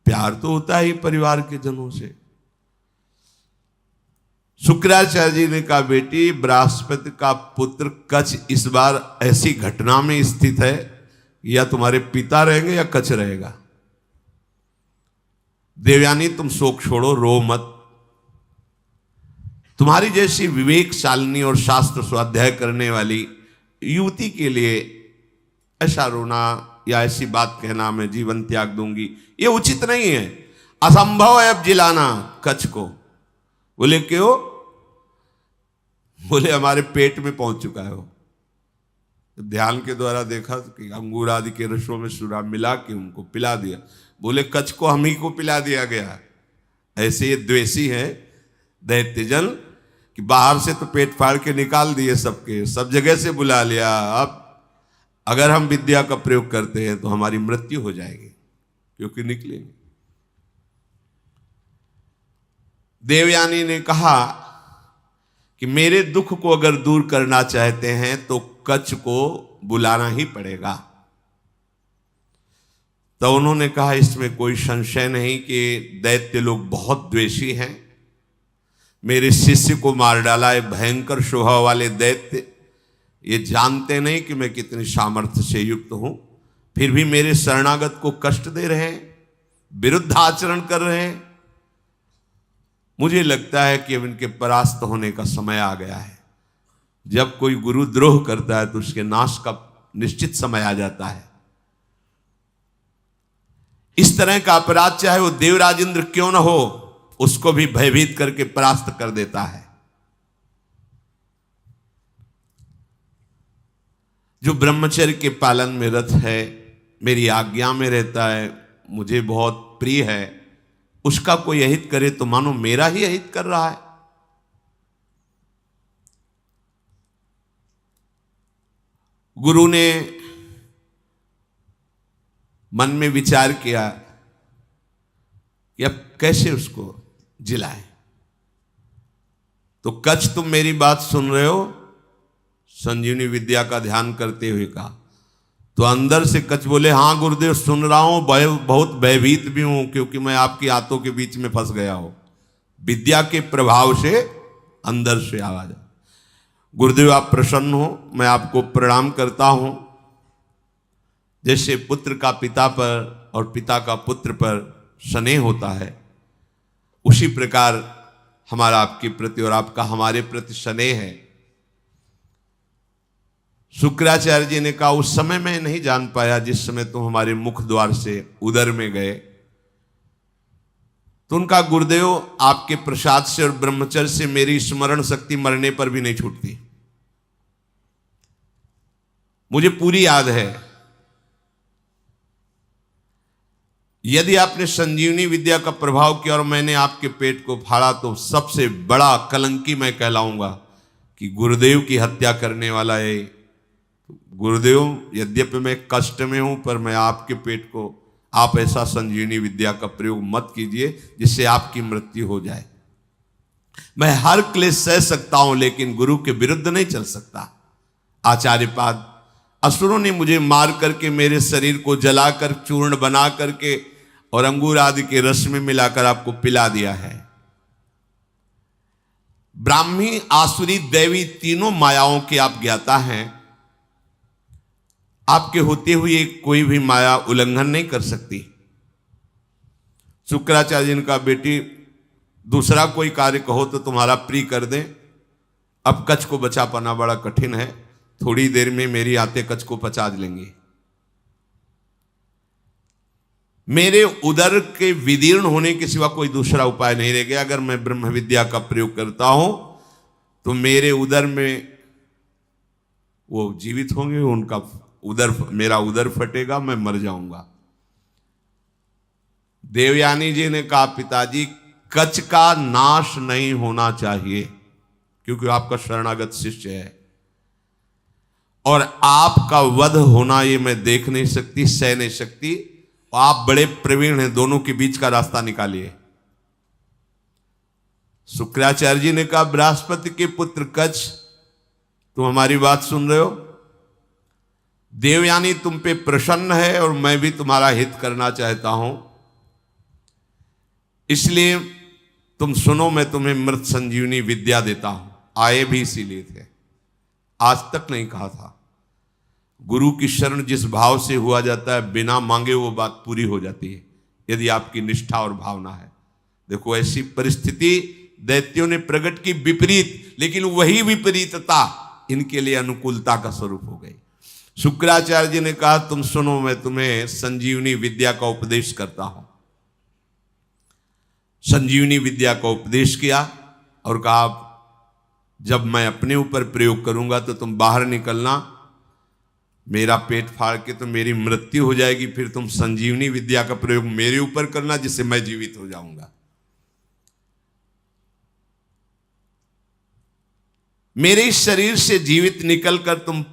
प्यार तो होता है परिवार के जनों से। शुक्राचार्य जी ने कहा बेटी, बृहस्पति का पुत्र कच्छ इस बार ऐसी घटना में स्थित है, या तुम्हारे पिता रहेंगे या कच्छ रहेगा। देवयानी तुम शोक छोड़ो, रो मत। तुम्हारी जैसी विवेकशालिनी और शास्त्र स्वाध्याय करने वाली युवती के लिए ऐसा रोना या ऐसी बात कहना मैं जीवन त्याग दूंगी, ये उचित नहीं है। असंभव है अब जिलाना कच्छ को। बोले क्यों? बोले हमारे पेट में पहुंच चुका है वो। ध्यान के द्वारा देखा कि अंगूर आदि के रसों में सुरा मिला के उनको पिला दिया। बोले कच्छ को हम ही को पिला दिया गया। ऐसे ये द्वेषी हैं दैत्यजन कि बाहर से तो पेट फाड़ के निकाल दिए सबके, सब जगह से बुला लिया। अब अगर हम विद्या का प्रयोग करते हैं तो हमारी मृत्यु हो जाएगी, क्योंकि निकलेंगे। देवयानी ने कहा कि मेरे दुख को अगर दूर करना चाहते हैं तो कच्छ को बुलाना ही पड़ेगा। तो उन्होंने कहा इसमें कोई संशय नहीं कि दैत्य लोग बहुत द्वेषी हैं। मेरे शिष्य को मार डाला है भयंकर स्वभाव वाले दैत्य। ये जानते नहीं कि मैं कितनी सामर्थ्य से युक्त हूं, फिर भी मेरे शरणागत को कष्ट दे रहे हैं, विरुद्ध आचरण कर रहे हैं। मुझे लगता है कि अब इनके परास्त होने का समय आ गया है। जब कोई गुरुद्रोह करता है तो उसके नाश का निश्चित समय आ जाता है। इस तरह का अपराध चाहे वो देवराज इंद्र क्यों न हो, उसको भी भयभीत करके परास्त कर देता है। जो ब्रह्मचर्य के पालन में रत है, मेरी आज्ञा में रहता है, मुझे बहुत प्रिय है, उसका कोई अहित करे तो मानो मेरा ही अहित कर रहा है। गुरु ने मन में विचार किया कि अब कैसे उसको जिलाए। तो कच्छ तुम मेरी बात सुन रहे हो, संजीवनी विद्या का ध्यान करते हुए कहा। तो अंदर से कच्छ बोले हाँ गुरुदेव सुन रहा हूं, बहुत भयभीत भी हूं, क्योंकि मैं आपकी आंतों के बीच में फंस गया हूं। विद्या के प्रभाव से अंदर से आवाज। गुरुदेव आप प्रसन्न हो, मैं आपको प्रणाम करता हूं। जैसे पुत्र का पिता पर और पिता का पुत्र पर स्नेह होता है, उसी प्रकार हमारा आपके प्रति और आपका हमारे प्रति स्नेह है। शुक्राचार्य जी ने कहा उस समय मैं नहीं जान पाया जिस समय तुम हमारे मुख द्वार से उदर में गए। तो उनका गुरुदेव आपके प्रसाद से और ब्रह्मचर्य से मेरी स्मरण शक्ति मरने पर भी नहीं छूटती। मुझे पूरी याद है। यदि आपने संजीवनी विद्या का प्रभाव किया और मैंने आपके पेट को फाड़ा तो सबसे बड़ा कलंकी मैं कहलाऊंगा कि गुरुदेव की हत्या करने वाला है। गुरुदेव, यद्यपि मैं कष्ट में हूं पर मैं आपके पेट को, आप ऐसा संजीवनी विद्या का प्रयोग मत कीजिए जिससे आपकी मृत्यु हो जाए। मैं हर क्लेश सह सकता हूं लेकिन गुरु के विरुद्ध नहीं चल सकता। आचार्यपाद, असुरों ने मुझे मार करके मेरे शरीर को जलाकर चूर्ण बना करके और अंगूर आदि के रस में मिलाकर आपको पिला दिया है। ब्राह्मी, आसुरी, दैवी तीनों मायाओं के आप ज्ञाता हैं। आपके होते हुए कोई भी माया उल्लंघन नहीं कर सकती। शुक्राचार्य जी ने कहा बेटी दूसरा कोई कार्य कहो तो तुम्हारा प्रिय कर दें। अब कच्छ को बचा पाना बड़ा कठिन है, थोड़ी देर में मेरी आते कच्छ को पचा लेंगे। मेरे उदर के विदीर्ण होने के सिवा कोई दूसरा उपाय नहीं रह गया। अगर मैं ब्रह्म विद्या का प्रयोग करता हूं तो मेरे उदर में वो जीवित होंगे, उनका उदर, मेरा उदर फटेगा, मैं मर जाऊंगा। देवयानी जी ने कहा पिताजी कच्छ का नाश नहीं होना चाहिए क्योंकि आपका शरणागत शिष्य है और आपका वध होना ये मैं देख नहीं सकती, सह नहीं सकती। आप बड़े प्रवीण हैं, दोनों के बीच का रास्ता निकालिए। शुक्राचार्य जी ने कहा बृहस्पति के पुत्र कच्छ, तुम हमारी बात सुन रहे हो? देवयानी तुम पे प्रसन्न है और मैं भी तुम्हारा हित करना चाहता हूं, इसलिए तुम सुनो, मैं तुम्हें मृत संजीवनी विद्या देता हूं। आए भी इसीलिए थे, आज तक नहीं कहा था। गुरु की शरण जिस भाव से हुआ जाता है बिना मांगे वो बात पूरी हो जाती है यदि आपकी निष्ठा और भावना है। देखो ऐसी परिस्थिति दैत्यों ने प्रकट की विपरीत, लेकिन वही विपरीतता इनके लिए अनुकूलता का स्वरूप हो गई। शुक्राचार्य जी ने कहा तुम सुनो, मैं तुम्हें संजीवनी विद्या का उपदेश करता हूं। संजीवनी विद्या का उपदेश किया और कहा जब मैं अपने ऊपर प्रयोग करूंगा तो तुम बाहर निकलना, मेरा पेट फाड़ के तो मेरी मृत्यु हो जाएगी, फिर तुम संजीवनी विद्या का प्रयोग मेरे ऊपर करना जिससे मैं जीवित हो जाऊंगा। मेरे इस शरीर से जीवित निकलकर तुम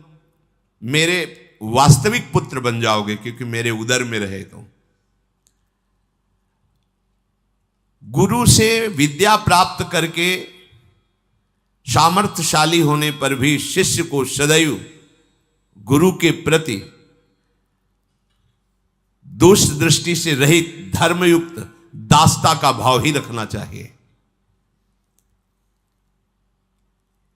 मेरे वास्तविक पुत्र बन जाओगे क्योंकि मेरे उदर में रहे तुम। गुरु से विद्या प्राप्त करके सामर्थ्यशाली होने पर भी शिष्य को सदैव गुरु के प्रति दोष दृष्टि से रहित धर्मयुक्त दासता का भाव ही रखना चाहिए।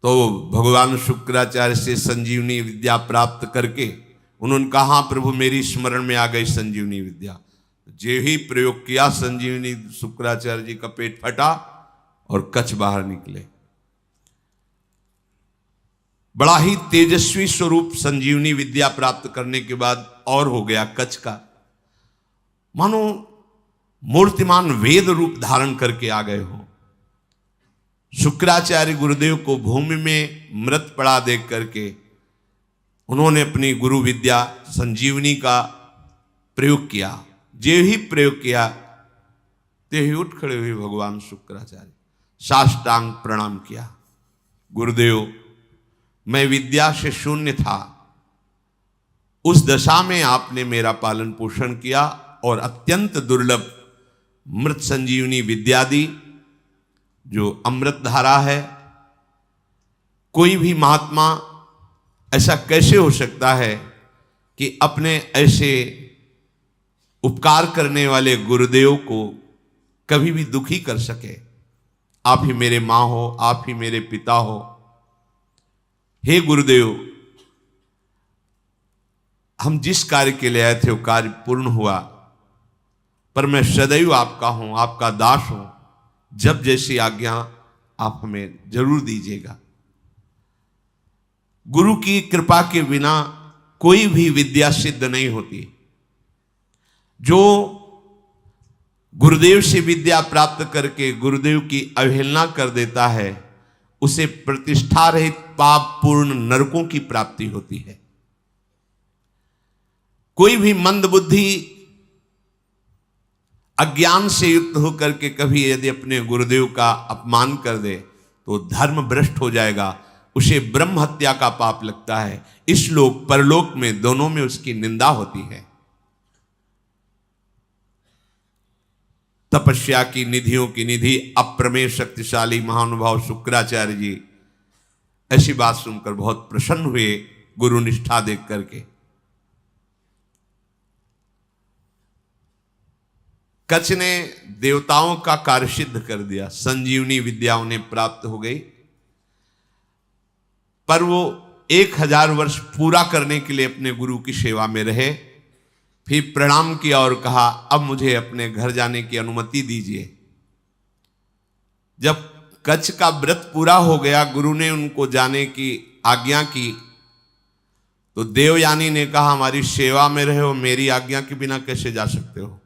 तो भगवान शुक्राचार्य से संजीवनी विद्या प्राप्त करके उन्होंने कहा हाँ प्रभु मेरी स्मरण में आ गई संजीवनी विद्या। जे ही प्रयोग किया संजीवनी, शुक्राचार्य जी का पेट फटा और कच्छ बाहर निकले। बड़ा ही तेजस्वी स्वरूप संजीवनी विद्या प्राप्त करने के बाद और हो गया कच्छ का, मानो मूर्तिमान वेद रूप धारण करके आ गए हो। शुक्राचार्य गुरुदेव को भूमि में मृत पड़ा देख करके उन्होंने अपनी गुरु विद्या संजीवनी का प्रयोग किया। जे ही प्रयोग किया ते ही उठ खड़े हुए भगवान शुक्राचार्य, साष्टांग प्रणाम किया। गुरुदेव मैं विद्या से शून्य था, उस दशा में आपने मेरा पालन पोषण किया और अत्यंत दुर्लभ मृत संजीवनी विद्या दी जो अमृत धारा है। कोई भी महात्मा ऐसा कैसे हो सकता है कि अपने ऐसे उपकार करने वाले गुरुदेव को कभी भी दुखी कर सके। आप ही मेरे माँ हो, आप ही मेरे पिता हो। हे गुरुदेव, हम जिस कार्य के लिए आए थे वो कार्य पूर्ण हुआ, पर मैं सदैव आपका हूं, आपका दास हूं। जब जैसी आज्ञा आप हमें जरूर दीजिएगा। गुरु की कृपा के बिना कोई भी विद्या सिद्ध नहीं होती। जो गुरुदेव से विद्या प्राप्त करके गुरुदेव की अवहेलना कर देता है, उसे प्रतिष्ठा रहित पाप पूर्ण नरकों की प्राप्ति होती है। कोई भी मंद बुद्धि अज्ञान से युक्त होकर के कभी यदि अपने गुरुदेव का अपमान कर दे तो धर्म भ्रष्ट हो जाएगा, उसे ब्रह्म हत्या का पाप लगता है। इस लोक परलोक में दोनों में उसकी निंदा होती है। तपस्या की निधियों की निधि अप्रमेय शक्तिशाली महानुभाव शुक्राचार्य जी ऐसी बात सुनकर बहुत प्रसन्न हुए गुरु निष्ठा देख करके। कच्छ ने देवताओं का कार्य सिद्ध कर दिया, संजीवनी विद्या उन्हें प्राप्त हो गई, पर वो 1000 वर्ष पूरा करने के लिए अपने गुरु की सेवा में रहे। फिर प्रणाम किया और कहा, अब मुझे अपने घर जाने की अनुमति दीजिए। जब कच्छ का व्रत पूरा हो गया, गुरु ने उनको जाने की आज्ञा की, तो देवयानी ने कहा, हमारी सेवा में रहे हो, मेरी आज्ञा के बिना कैसे जा सकते हो?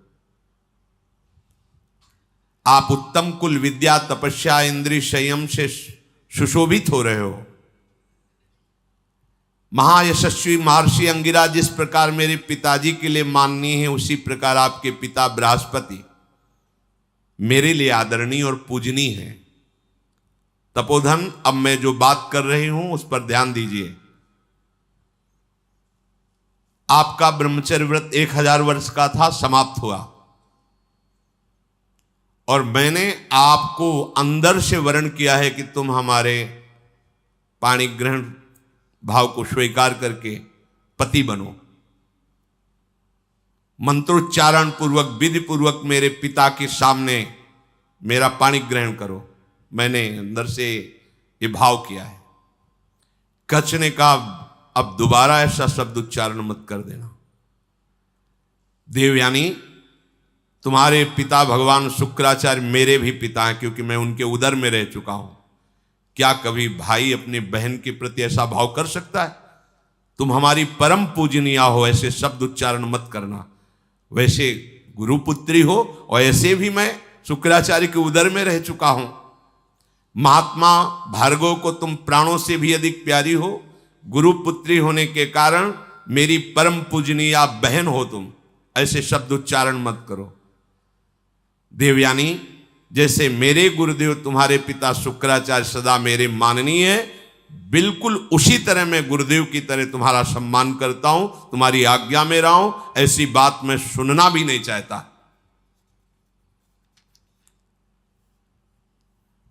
आप उत्तम कुल विद्या तपस्या इंद्रिय संयम से सुशोभित हो रहे हो। महायशस्वी महर्षि अंगिरा जिस प्रकार मेरे पिताजी के लिए माननीय है, उसी प्रकार आपके पिता बृहस्पति मेरे लिए आदरणीय और पूजनीय है। तपोधन, अब मैं जो बात कर रही हूं उस पर ध्यान दीजिए। आपका ब्रह्मचर्य व्रत 1000 वर्ष का था, समाप्त हुआ, और मैंने आपको अंदर से वर्ण किया है कि तुम हमारे पाणी ग्रहण भाव को स्वीकार करके पति बनो। मंत्रोच्चारण पूर्वक विधि पूर्वक मेरे पिता के सामने मेरा पाणी ग्रहण करो। मैंने अंदर से ये भाव किया है। कच्छ ने कहा, अब दोबारा ऐसा शब्द उच्चारण मत कर देना। देवयानी, तुम्हारे पिता भगवान शुक्राचार्य मेरे भी पिता हैं, क्योंकि मैं उनके उदर में रह चुका हूं। क्या कभी भाई अपने बहन के प्रति ऐसा भाव कर सकता है? तुम हमारी परम पूजनीय हो, ऐसे शब्द उच्चारण मत करना। वैसे गुरुपुत्री हो, और ऐसे भी मैं शुक्राचार्य के उदर में रह चुका हूं। महात्मा भार्गव को तुम प्राणों से भी अधिक प्यारी हो। गुरुपुत्री होने के कारण मेरी परम पूजनीय बहन हो तुम। ऐसे शब्द उच्चारण मत करो। देवयानी, जैसे मेरे गुरुदेव तुम्हारे पिता शुक्राचार्य सदा मेरे माननीय है, बिल्कुल उसी तरह मैं गुरुदेव की तरह तुम्हारा सम्मान करता हूं, तुम्हारी आज्ञा में रहा हूं। ऐसी बात मैं सुनना भी नहीं चाहता।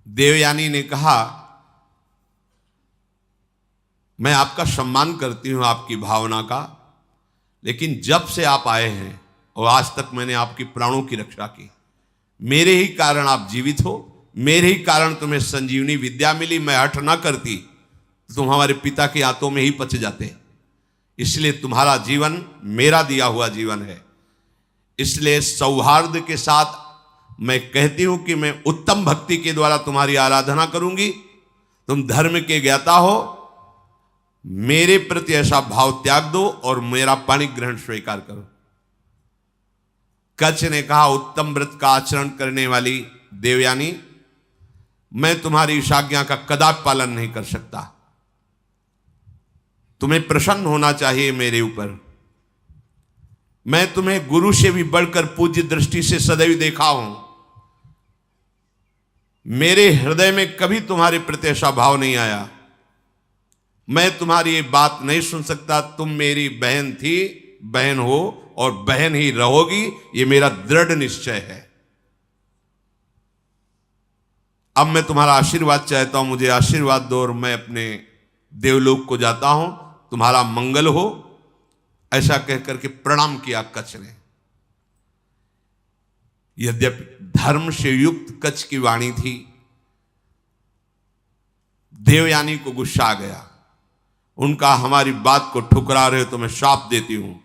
देवयानी ने कहा, मैं आपका सम्मान करती हूं, आपकी भावना का, लेकिन जब से आप आए हैं और आज तक मैंने आपकी प्राणों की रक्षा की। मेरे ही कारण आप जीवित हो, मेरे ही कारण तुम्हें संजीवनी विद्या मिली। मैं हठ ना करती तो तुम हमारे पिता के हाथों में ही पच जाते। इसलिए तुम्हारा जीवन मेरा दिया हुआ जीवन है। इसलिए सौहार्द के साथ मैं कहती हूं कि मैं उत्तम भक्ति के द्वारा तुम्हारी आराधना करूंगी। तुम धर्म के ज्ञाता हो, मेरे प्रति ऐसा भाव त्याग दो और मेरा पाणी ग्रहण स्वीकार करो। कच्छ ने कहा, उत्तम व्रत का आचरण करने वाली देवयानी, मैं तुम्हारी इस आज्ञा का कदापि पालन नहीं कर सकता। तुम्हें प्रसन्न होना चाहिए मेरे ऊपर। मैं तुम्हें गुरु से भी बढ़कर पूज्य दृष्टि से सदैव देखा हूं। मेरे हृदय में कभी तुम्हारे प्रति ऐसा भाव नहीं आया। मैं तुम्हारी ये बात नहीं सुन सकता। तुम मेरी बहन थी, बहन हो और बहन ही रहोगी, ये मेरा दृढ़ निश्चय है। अब मैं तुम्हारा आशीर्वाद चाहता हूं, मुझे आशीर्वाद दो और मैं अपने देवलोक को जाता हूं। तुम्हारा मंगल हो। ऐसा कहकर के प्रणाम किया कच्छ ने। यद्यपि धर्म से युक्त कच्छ की वाणी थी, देवयानी को गुस्सा आ गया। उनका, हमारी बात को ठुकरा रहे हो तो मैं श्राप देती हूं।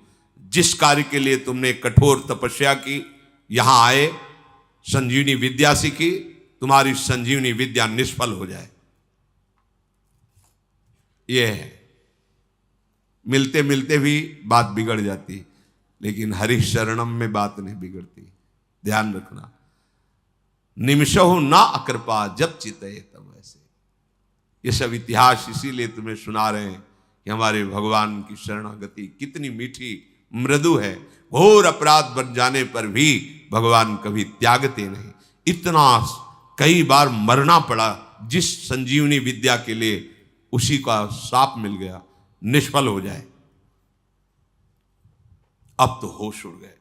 जिस कार्य के लिए तुमने कठोर तपस्या की, यहां आए, संजीवनी विद्या सीखी, तुम्हारी संजीवनी विद्या निष्फल हो जाए। यह है मिलते मिलते भी बात बिगड़ जाती, लेकिन हरि शरणम में बात नहीं बिगड़ती। ध्यान रखना, निमिषहु ना अकृपा जब चितये तब ऐसे। ये सब इतिहास इसीलिए तुम्हें सुना रहे हैं कि हमारे भगवान की शरणागति कितनी मीठी मृदु है। घोर अपराध बन जाने पर भी भगवान कभी त्यागते नहीं। इतना कई बार मरना पड़ा जिस संजीवनी विद्या के लिए, उसी का शाप मिल गया, निष्फल हो जाए। अब तो होश उड़ गए,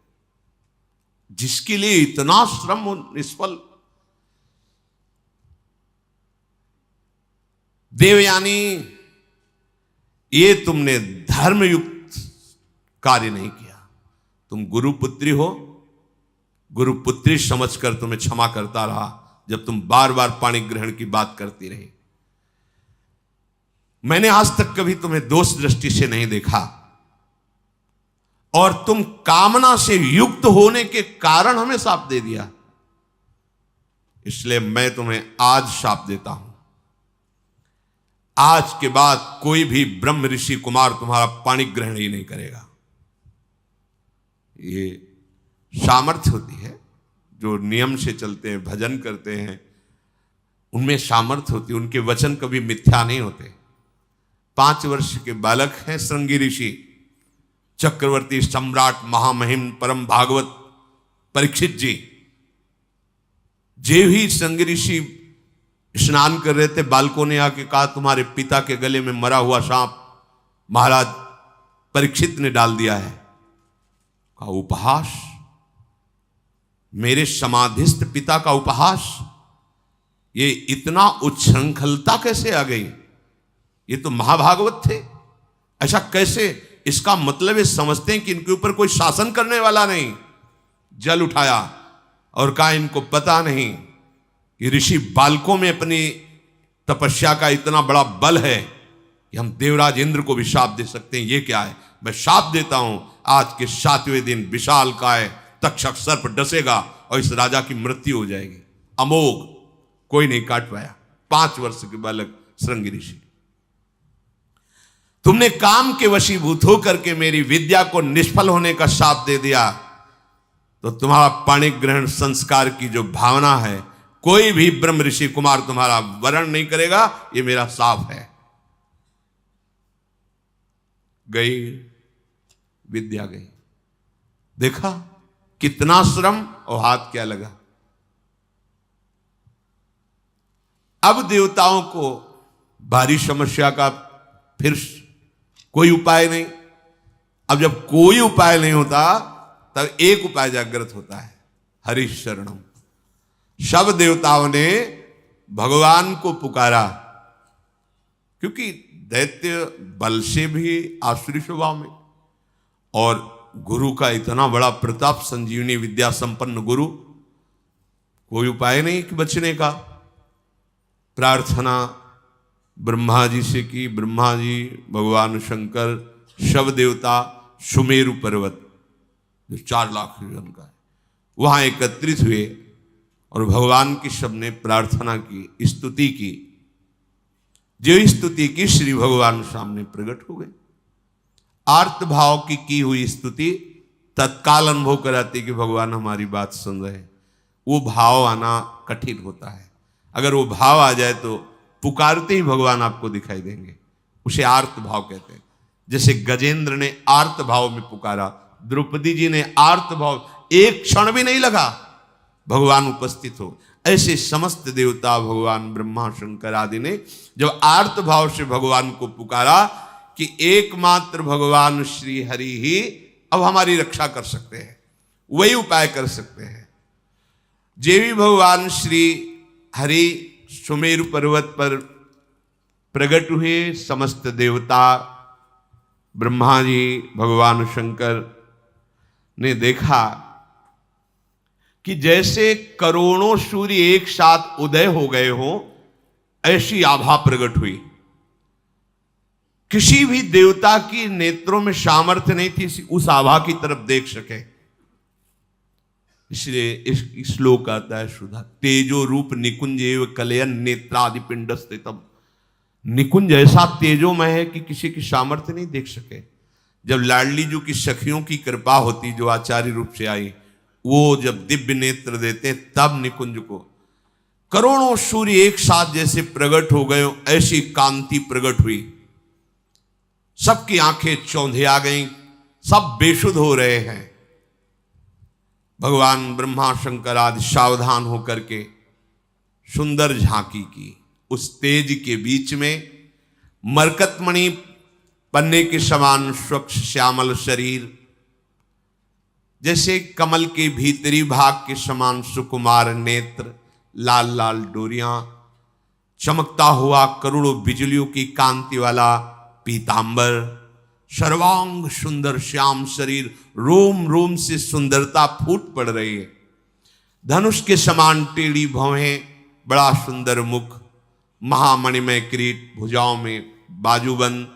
जिसके लिए इतना श्रम निष्फल। देवयानी, ये तुमने धर्मयुक्त कार्य नहीं किया। तुम गुरुपुत्री हो, गुरुपुत्री समझकर तुम्हें क्षमा करता रहा जब तुम बार बार पाणी ग्रहण की बात करती रही। मैंने आज तक कभी तुम्हें दोष दृष्टि से नहीं देखा, और तुम कामना से युक्त होने के कारण हमें शाप दे दिया। इसलिए मैं तुम्हें आज शाप देता हूं, आज के बाद कोई भी ब्रह्म ऋषि कुमार तुम्हारा पाणी ग्रहण ही नहीं करेगा। ये सामर्थ्य होती है, जो नियम से चलते हैं, भजन करते हैं, उनमें सामर्थ्य होती है। उनके वचन कभी मिथ्या नहीं होते। 5 वर्ष के बालक हैं श्रृंगी ऋषि, चक्रवर्ती सम्राट महामहिम परम भागवत परीक्षित जी। जे ही श्रृंगी ऋषि स्नान कर रहे थे, बालकों ने आके कहा तुम्हारे पिता के गले में मरा हुआ सांप महाराज परीक्षित ने डाल दिया है। कहा उपहास, मेरे समाधिस्थ पिता का उपहास, ये इतना उच्छृंखलता कैसे आ गई? ये तो महाभागवत थे, ऐसा कैसे? इसका मतलब ये समझते हैं कि इनके ऊपर कोई शासन करने वाला नहीं। जल उठाया और कहा इनको पता नहीं कि ऋषि बालकों में अपनी तपस्या का इतना बड़ा बल है कि हम देवराज इंद्र को भी शाप दे सकते हैं। ये क्या है? मैं शाप देता हूं, आज के 7वें दिन विशाल काय तक्षक सर्प डसेगा और इस राजा की मृत्यु हो जाएगी। अमोघ, कोई नहीं काट पाया। 5 वर्ष के बालक श्रृंगी ऋषि। तुमने काम के वशीभूत होकर के मेरी विद्या को निष्फल होने का शाप दे दिया, तो तुम्हारा पाणी ग्रहण संस्कार की जो भावना है, कोई भी ब्रह्म ऋषि कुमार तुम्हारा वरण नहीं करेगा। ये मेरा शाप है। गई विद्या, गई। देखा कितना श्रम और हाथ क्या लगा। अब देवताओं को भारी समस्या का फिर कोई उपाय नहीं। अब जब कोई उपाय नहीं होता, तब एक उपाय जागृत होता है, हरि शरणम। सब देवताओं ने भगवान को पुकारा, क्योंकि दैत्य बल से भी आसुरी स्वभाव में, और गुरु का इतना बड़ा प्रताप, संजीवनी विद्या संपन्न गुरु, कोई उपाय नहीं कि बचने का। प्रार्थना ब्रह्मा जी से की। ब्रह्मा जी, भगवान शंकर, शव देवता, सुमेरु पर्वत जो 4 लाख योजन का है, वहां एकत्रित हुए और भगवान की सबने प्रार्थना की, स्तुति की। जो स्तुति की, श्री भगवान सामने प्रकट हो गए। आर्त भाव की हुई स्तुति तत्काल अनुभव कराती कि भगवान हमारी बात सुन रहे हैं। वो भाव आना कठिन होता है। अगर वो भाव आ जाए तो पुकारते ही भगवान आपको दिखाई देंगे। उसे आर्त भाव कहते हैं। जैसे गजेंद्र ने आर्त भाव में पुकारा, द्रौपदी जी ने आर्त भाव, एक क्षण भी नहीं लगा भगवान उपस्थित हो। ऐसे समस्त देवता, भगवान ब्रह्मा शंकर आदि ने जब आर्त भाव से भगवान को पुकारा कि एकमात्र भगवान श्री हरि ही अब हमारी रक्षा कर सकते हैं, वही उपाय कर सकते हैं। जे भी भगवान श्री हरि सुमेरु पर्वत पर प्रकट हुए, समस्त देवता, ब्रह्मा जी, भगवान शंकर ने देखा कि जैसे करोड़ों सूर्य एक साथ उदय हो गए हो, ऐसी आभा प्रकट हुई। किसी भी देवता की नेत्रों में सामर्थ्य नहीं थी उस आभा की तरफ देख सके। इसलिए इस श्लोक आता है सुधा, तेजो रूप निकुंज एव कलयन नेत्रादि पिंड स्थितम। निकुंज ऐसा तेजोमय है कि किसी की सामर्थ्य नहीं देख सके। जब लाडली जी की सखियों की कृपा होती, जो आचार्य रूप से आई, वो जब दिव्य नेत्र देते तब निकुंज को करोड़ों सूर्य एक साथ जैसे प्रकट हो गए, ऐसी कांति प्रकट हुई। सबकी आंखें चौंधे आ गईं, सब बेशुद्ध हो रहे हैं। भगवान ब्रह्मा शंकर आदि सावधान होकर के सुंदर झांकी की। उस तेज के बीच में मरकतमणि पन्ने के समान स्वच्छ श्यामल शरीर, जैसे कमल के भीतरी भाग के समान सुकुमार नेत्र, लाल लाल डोरियां, चमकता हुआ करोड़ों बिजलियों की कांति वाला पीतांबर, सर्वांग सुंदर श्याम शरीर, रोम रोम से सुंदरता फूट पड़ रही है। धनुष के समान टेढ़ी भौहें, बड़ा सुंदर मुख, महामणिमय किरीट, भुजाओं में बाजूबंद,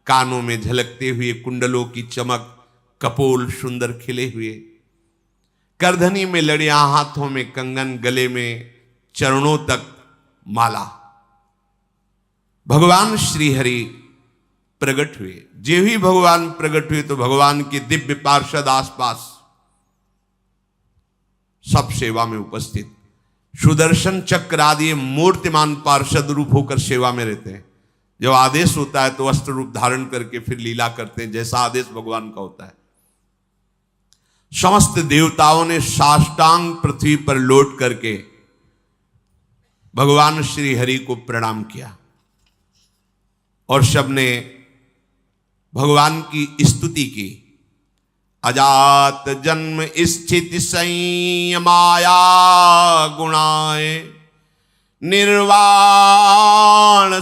कानों में झलकते हुए कुंडलों की चमक, कपोल सुंदर खिले हुए, करधनी में लड़ियां, हाथों में कंगन, गले में चरणों तक माला। भगवान श्री हरि प्रकट हुए। जे ही भगवान प्रकट हुए तो भगवान के दिव्य पार्षद आसपास सब सेवा में उपस्थित, सुदर्शन चक्र आदि मूर्तिमान पार्षद रूप होकर सेवा में रहते हैं। जब आदेश होता है तो अस्त्र रूप धारण करके फिर लीला करते हैं, जैसा आदेश भगवान का होता है। समस्त देवताओं ने साष्टांग पृथ्वी पर लौट करके भगवान श्री हरि को प्रणाम किया और सबने भगवान की स्तुति की। अजात जन्म स्थिति संयमाया गुणाए, निर्वाण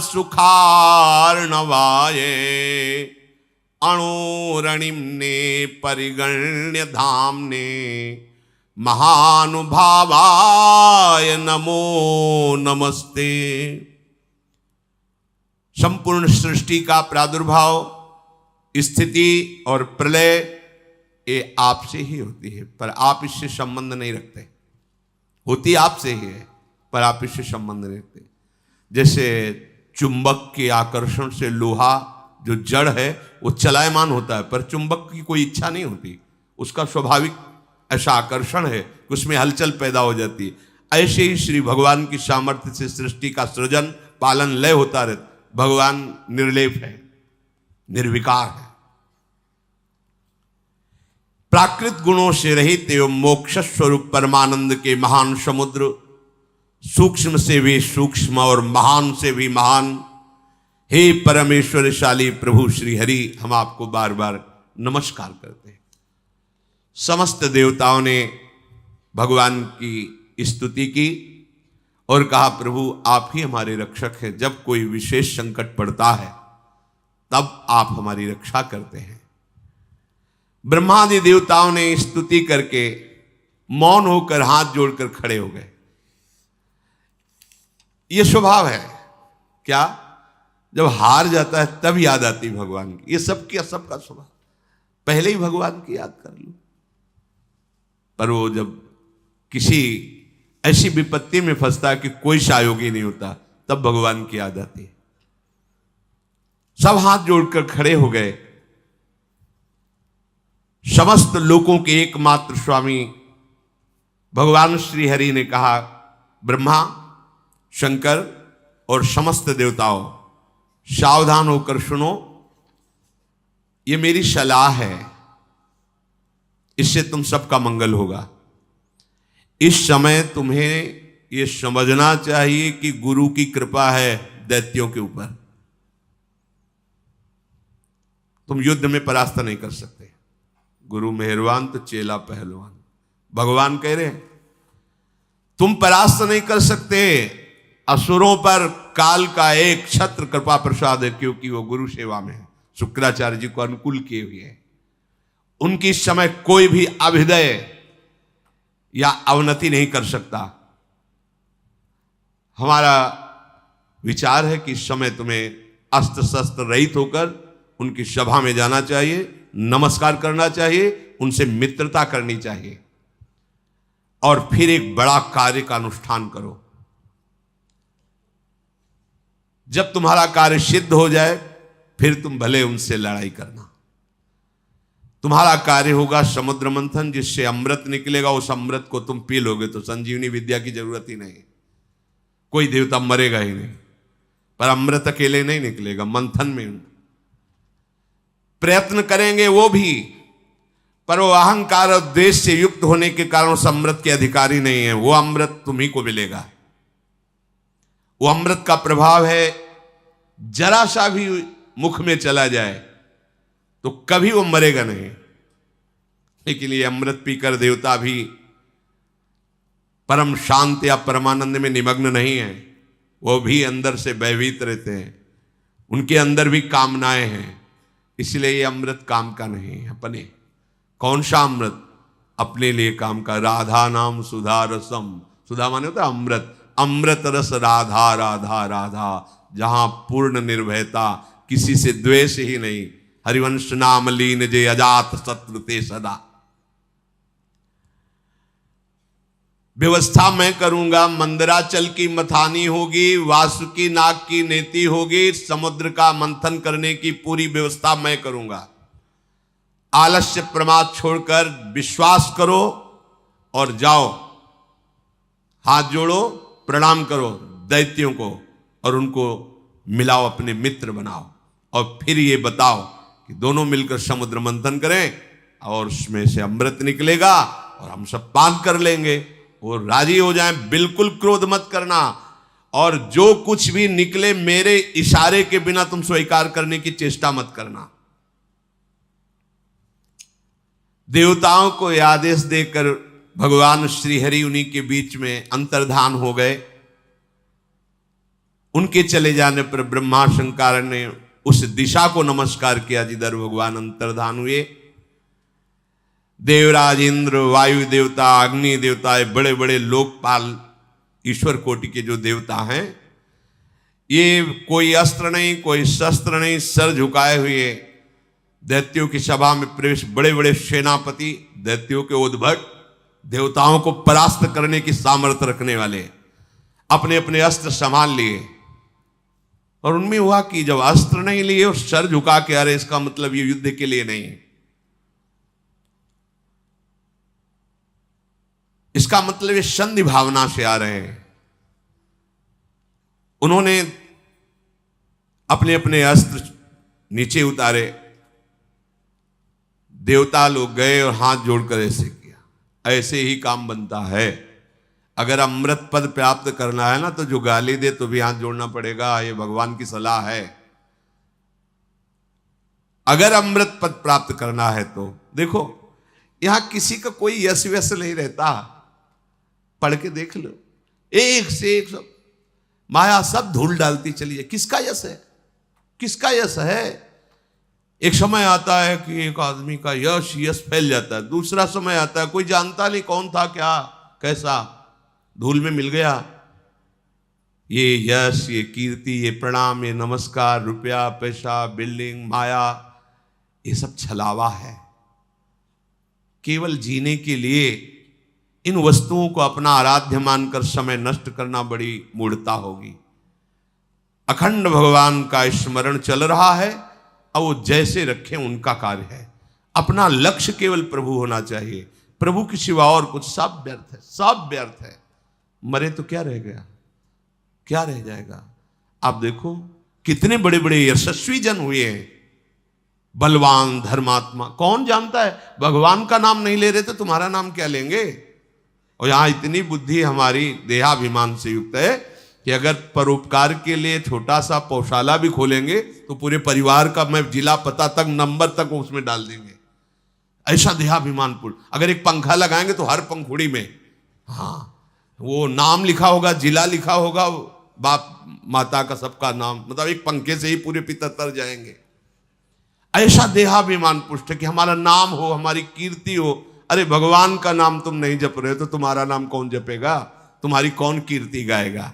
सुखार्णवाये, अणुरणिम्ने परिगण्य धाम्ने, महानुभावाय नमो नमस्ते। संपूर्ण सृष्टि का प्रादुर्भाव, स्थिति और प्रलय ये आपसे ही होती है, पर आप इससे संबंध नहीं रखते। होती आपसे ही है पर आप इससे संबंध नहीं रखते। जैसे चुंबक के आकर्षण से लोहा जो जड़ है वो चलायमान होता है, पर चुंबक की कोई इच्छा नहीं होती, उसका स्वाभाविक ऐसा आकर्षण है कि उसमें हलचल पैदा हो जाती है। ऐसे ही श्री भगवान की सामर्थ्य से सृष्टि का सृजन पालन लय होता रहता। भगवान निर्लेप है, निर्विकार है, प्राकृत गुणों से रहित एवं मोक्ष स्वरूप परमानंद के महान समुद्र, सूक्ष्म से भी सूक्ष्म और महान से भी महान, हे परमेश्वरशाली प्रभु श्री हरि, हम आपको बार बार नमस्कार करते हैं। समस्त देवताओं ने भगवान की स्तुति की और कहा, प्रभु आप ही हमारे रक्षक हैं। जब कोई विशेष संकट पड़ता है तब आप हमारी रक्षा करते हैं। ब्रह्मादि देवताओं ने स्तुति करके मौन होकर हाथ जोड़कर खड़े हो गए। यह स्वभाव है क्या, जब हार जाता है तब याद आती भगवान की। ये सबका स्वभाव, पहले ही भगवान की याद कर लो। पर वो जब किसी ऐसी विपत्ति में फंसता है कि कोई सहयोगी नहीं होता, तब भगवान की याद आती है। सब हाथ जोड़कर खड़े हो गए। समस्त लोकों के एकमात्र स्वामी भगवान श्री हरि ने कहा, ब्रह्मा, शंकर और समस्त देवताओं, सावधान होकर सुनो, ये मेरी सलाह है, इससे तुम सबका मंगल होगा। इस समय तुम्हें यह समझना चाहिए कि गुरु की कृपा है दैत्यों के ऊपर। तुम युद्ध में परास्त नहीं कर सकते। गुरु मेहरबान तो चेला पहलवान। भगवान कह रहे हैं तुम परास्त नहीं कर सकते। असुरों पर काल का एक छत्र कृपा प्रसाद है, क्योंकि वो गुरु सेवा में है, शुक्राचार्य जी को अनुकूल किए हुए हैं। उनकी इस समय कोई भी अभ्युदय या अवनति नहीं कर सकता। हमारा विचार है कि इस समय तुम्हें अस्त्र शस्त्र रहित होकर उनकी सभा में जाना चाहिए, नमस्कार करना चाहिए, उनसे मित्रता करनी चाहिए और फिर एक बड़ा कार्य का अनुष्ठान करो। जब तुम्हारा कार्य सिद्ध हो जाए फिर तुम भले उनसे लड़ाई करना। तुम्हारा कार्य होगा समुद्र मंथन, जिससे अमृत निकलेगा। उस अमृत को तुम पी लोगे तो संजीवनी विद्या की जरूरत ही नहीं, कोई देवता मरेगा ही नहीं। पर अमृत अकेले नहीं निकलेगा, मंथन में प्रयत्न करेंगे वो भी, पर वो अहंकार और द्वेष से युक्त होने के कारण उस अमृत के अधिकारी नहीं है। वो अमृत तुम्ही को मिलेगा। वो अमृत का प्रभाव है, जरा सा भी मुख में चला जाए तो कभी वो मरेगा नहीं। लेकिन ये अमृत पीकर देवता भी परम शांत या परमानंद में निमग्न नहीं है, वो भी अंदर से भयभीत रहते हैं, उनके अंदर भी कामनाएं हैं। इसलिए ये अमृत काम का नहीं है अपने। कौन सा अमृत? अपने लिए काम का। राधा नाम सुधा रसम, सुधा माने होता है अमृत, अमृत रस राधा राधा राधा, जहां पूर्ण निर्भयता, किसी से द्वेष ही नहीं। हरिवंश नाम लीन जे अजात शत्रु ते सदा। व्यवस्था मैं करूंगा, मंदराचल की मथानी होगी, वासुकी नाग की नेति होगी, समुद्र का मंथन करने की पूरी व्यवस्था मैं करूंगा। आलस्य प्रमाद छोड़कर विश्वास करो और जाओ, हाथ जोड़ो, प्रणाम करो दैत्यों को और उनको मिलाओ, अपने मित्र बनाओ, और फिर ये बताओ कि दोनों मिलकर समुद्र मंथन करें और उसमें से अमृत निकलेगा और हम सब पान कर लेंगे। वो राजी हो जाएं। बिल्कुल क्रोध मत करना, और जो कुछ भी निकले मेरे इशारे के बिना तुम स्वीकार करने की चेष्टा मत करना। देवताओं को आदेश देकर भगवान श्री हरि उन्हीं के बीच में अंतर्धान हो गए। उनके चले जाने पर ब्रह्मा शंकर ने उस दिशा को नमस्कार किया जिधर भगवान अंतर्धान हुए। देवराज इंद्र, वायु देवता, अग्नि देवता, बड़े बड़े लोकपाल ईश्वर कोटि के जो देवता हैं, ये कोई अस्त्र नहीं, कोई शस्त्र नहीं, सर झुकाए हुए दैत्यों की सभा में प्रवेश। बड़े बड़े सेनापति, दैत्यों के उद्भट, देवताओं को परास्त करने की सामर्थ्य रखने वाले, अपने अपने अस्त्र संभाल लिए। और उनमें हुआ कि जब अस्त्र नहीं लिए और सर झुका के, अरे इसका मतलब ये युद्ध के लिए नहीं है, इसका मतलब ये संधि भावना से आ रहे हैं। उन्होंने अपने अपने अस्त्र नीचे उतारे। देवता लोग गए और हाथ जोड़कर ऐसे किया। ऐसे ही काम बनता है। अगर अमृत पद प्राप्त करना है ना, तो जो गाली दे तो भी हाथ जोड़ना पड़ेगा। ये भगवान की सलाह है। अगर अमृत पद प्राप्त करना है तो देखो, यहां किसी का कोई यश व्यस नहीं रहता। पढ़ के देख लो, एक से एक सब माया सब धूल डालती चली है। किसका यश है? किसका यश है? एक समय आता है कि एक आदमी का यश फैल जाता है। दूसरा समय आता है कोई जानता नहीं कौन था, क्या कैसा, धूल में मिल गया। ये यश, ये कीर्ति, ये प्रणाम, ये नमस्कार, रुपया, पैसा, बिल्डिंग, माया, ये सब छलावा है। केवल जीने के लिए इन वस्तुओं को अपना आराध्य मानकर समय नष्ट करना बड़ी मूढ़ता होगी। अखंड भगवान का स्मरण चल रहा है, और वो जैसे रखें उनका कार्य है। अपना लक्ष्य केवल प्रभु होना चाहिए। प्रभु के सिवा और कुछ सब व्यर्थ है, सब व्यर्थ है। मरे तो क्या रह गया, क्या रह जाएगा? आप देखो कितने बड़े बड़े यशस्वी जन हुए हैं, बलवान, धर्मात्मा। कौन जानता है, भगवान का नाम नहीं ले रहे तो तुम्हारा नाम क्या लेंगे? और यहां इतनी बुद्धि हमारी देहाभिमान से युक्त है कि अगर परोपकार के लिए छोटा सा पौशाला भी खोलेंगे तो पूरे परिवार का मैं जिला पता तक, नंबर तक उसमें डाल देंगे। ऐसा देहाभिमानपूर्ण। अगर एक पंखा लगाएंगे तो हर पंखुड़ी में वो नाम लिखा होगा, जिला लिखा होगा, बाप माता का सबका नाम, मतलब एक पंखे से ही पूरे पिता तर जाएंगे। ऐसा देहाभिमान पुष्ट कि हमारा नाम हो, हमारी कीर्ति हो। अरे भगवान का नाम तुम नहीं जप रहे हो तो तुम्हारा नाम कौन जपेगा, तुम्हारी कौन कीर्ति गाएगा?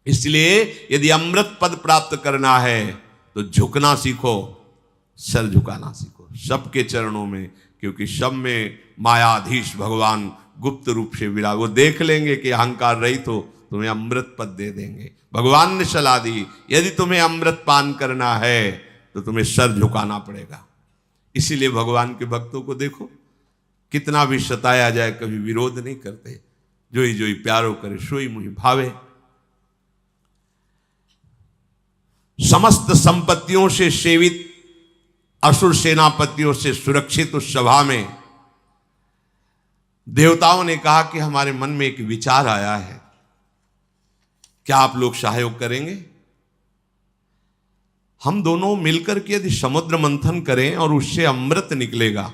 इसलिए यदि अमृत पद प्राप्त करना है तो झुकना सीखो, सर झुकाना सीखो सबके चरणों में, क्योंकि सब में मायाधीश भगवान गुप्त रूप से विराज। वो देख लेंगे कि अहंकार रहित हो, तुम्हें अमृत पद दे देंगे। भगवान ने सलाह दी, यदि तुम्हें अमृत पान करना है तो तुम्हें सर झुकाना पड़ेगा। इसीलिए भगवान के भक्तों को देखो, कितना भी सताया जाए कभी विरोध नहीं करते। जोई जोई प्यारो करे सोई मुहि भावे। समस्त संपत्तियों से सेवित असुर सेनापतियों से सुरक्षित उस सभा में देवताओं ने कहा कि हमारे मन में एक विचार आया है, क्या आप लोग सहयोग करेंगे? हम दोनों मिलकर के यदि समुद्र मंथन करें और उससे अमृत निकलेगा,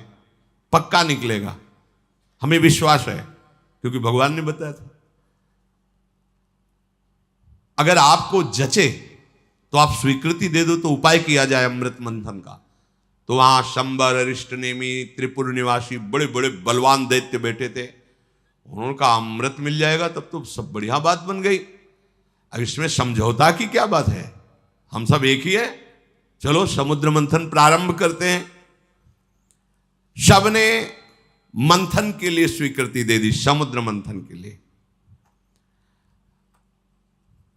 पक्का निकलेगा, हमें विश्वास है, क्योंकि भगवान ने बताया था। अगर आपको जचे तो आप स्वीकृति दे दो, तो उपाय किया जाए अमृत मंथन का। तो वहां शंबर, अरिष्ट नेमी, त्रिपुर निवासी बड़े बड़े बलवान दैत्य बैठे थे। उन्होंने कहा अमृत मिल जाएगा तब तो सब बढ़िया बात बन गई। अब इसमें समझौता की क्या बात है, हम सब एक ही है, चलो समुद्र मंथन प्रारंभ करते हैं। सबने मंथन के लिए स्वीकृति दे दी, समुद्र मंथन के लिए।